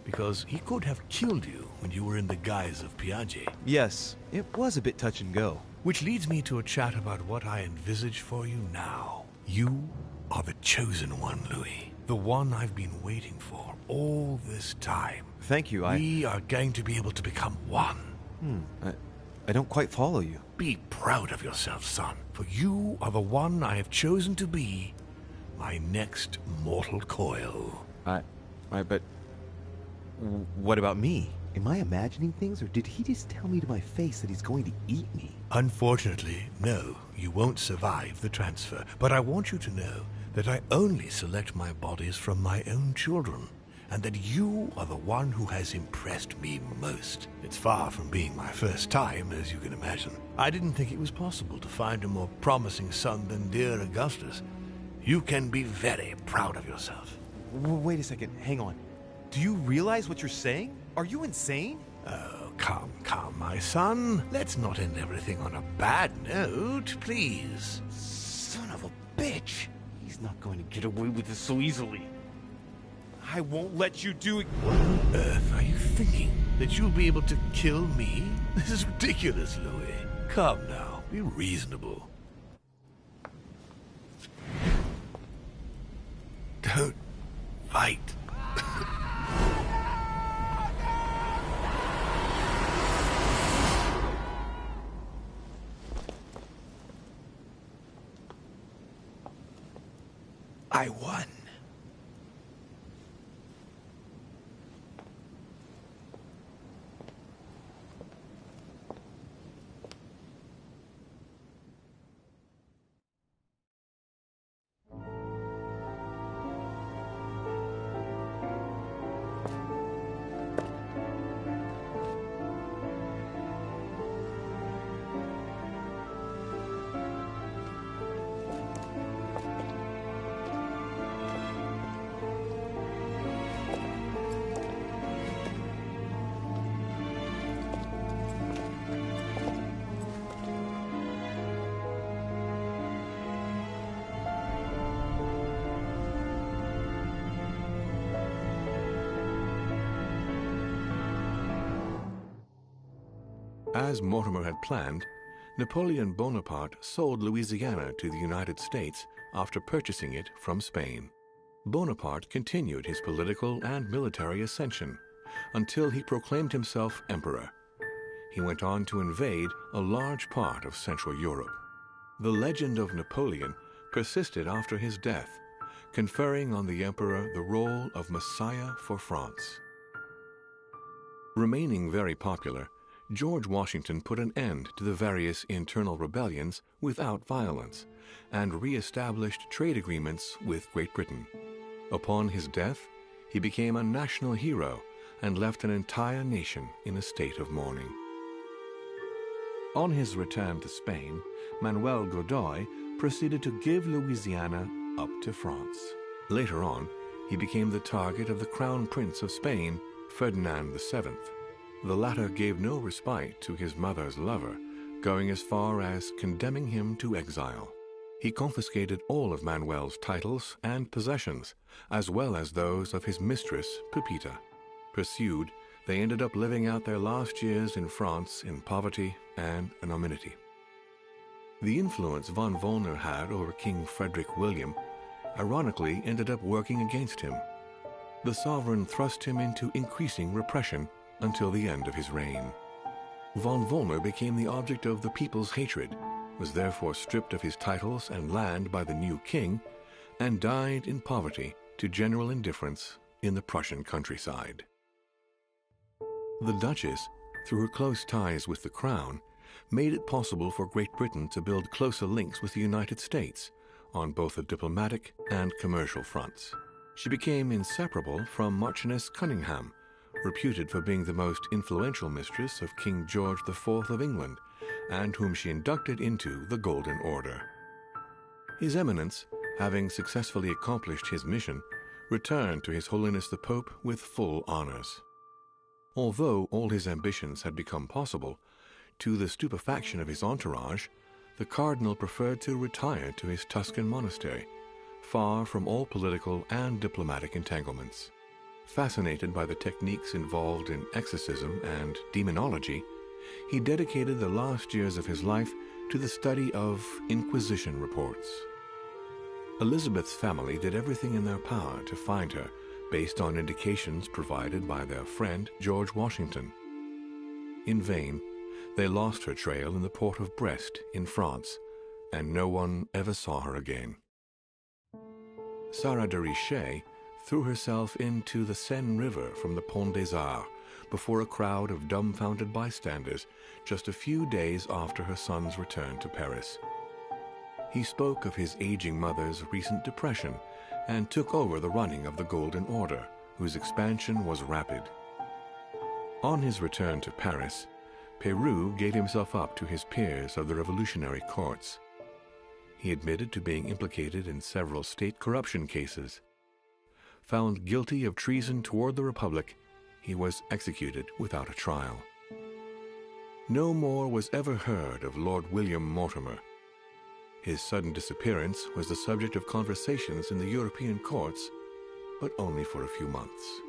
because he could have killed you when you were in the guise of Piaggi. Yes, it was a bit touch and go. Which leads me to a chat about what I envisage for you now. You are the chosen one, Louis. The one I've been waiting for all this time. Thank you, We are going to be able to become one. I don't quite follow you. Be proud of yourself, son, for you are the one I have chosen to be my next mortal coil. But what about me? Am I imagining things, or did he just tell me to my face that he's going to eat me? Unfortunately, no, you won't survive the transfer. But I want you to know that I only select my bodies from my own children, and that you are the one who has impressed me most. It's far from being my first time, as you can imagine. I didn't think it was possible to find a more promising son than dear Augustus. You can be very proud of yourself. Wait a second, hang on. Do you realize what you're saying? Are you insane? Oh, come, my son. Let's not end everything on a bad note, please. Son of a bitch! He's not going to get away with this so easily. I won't let you do it. What on earth are you thinking? That you'll be able to kill me? This is ridiculous, Louis. Come now, be reasonable. Don't fight. I won. As Mortimer had planned, Napoleon Bonaparte sold Louisiana to the United States after purchasing it from Spain. Bonaparte continued his political and military ascension until he proclaimed himself emperor. He went on to invade a large part of Central Europe. The legend of Napoleon persisted after his death, conferring on the emperor the role of Messiah for France. Remaining very popular, George Washington put an end to the various internal rebellions without violence and re-established trade agreements with Great Britain. Upon his death, he became a national hero and left an entire nation in a state of mourning. On his return to Spain, Manuel Godoy proceeded to give Louisiana up to France. Later on, he became the target of the Crown Prince of Spain, Ferdinand VII. The latter gave no respite to his mother's lover, going as far as condemning him to exile. He confiscated all of Manuel's titles and possessions, as well as those of his mistress, Pepita. Pursued, they ended up living out their last years in France in poverty and anonymity. The influence von Volner had over King Frederick William ironically ended up working against him. The sovereign thrust him into increasing repression until the end of his reign. Von Wollner became the object of the people's hatred, was therefore stripped of his titles and land by the new king, and died in poverty to general indifference in the Prussian countryside. The Duchess, through her close ties with the Crown, made it possible for Great Britain to build closer links with the United States on both the diplomatic and commercial fronts. She became inseparable from Marchioness Cunningham, reputed for being the most influential mistress of King George IV of England, and whom she inducted into the Golden Order. His Eminence, having successfully accomplished his mission, returned to His Holiness the Pope with full honors. Although all his ambitions had become possible, to the stupefaction of his entourage, the Cardinal preferred to retire to his Tuscan monastery, far from all political and diplomatic entanglements. Fascinated by the techniques involved in exorcism and demonology, he dedicated the last years of his life to the study of Inquisition reports. Elizabeth's family did everything in their power to find her, based on indications provided by their friend George Washington. In vain, they lost her trail in the port of Brest in France, and no one ever saw her again. Sarah de Richet threw herself into the Seine River from the Pont des Arts before a crowd of dumbfounded bystanders just a few days after her son's return to Paris. He spoke of his aging mother's recent depression and took over the running of the Golden Order, whose expansion was rapid. On his return to Paris, Peru gave himself up to his peers of the revolutionary courts. He admitted to being implicated in several state corruption cases. Found guilty of treason toward the Republic, he was executed without a trial. No more was ever heard of Lord William Mortimer. His sudden disappearance was the subject of conversations in the European courts, but only for a few months.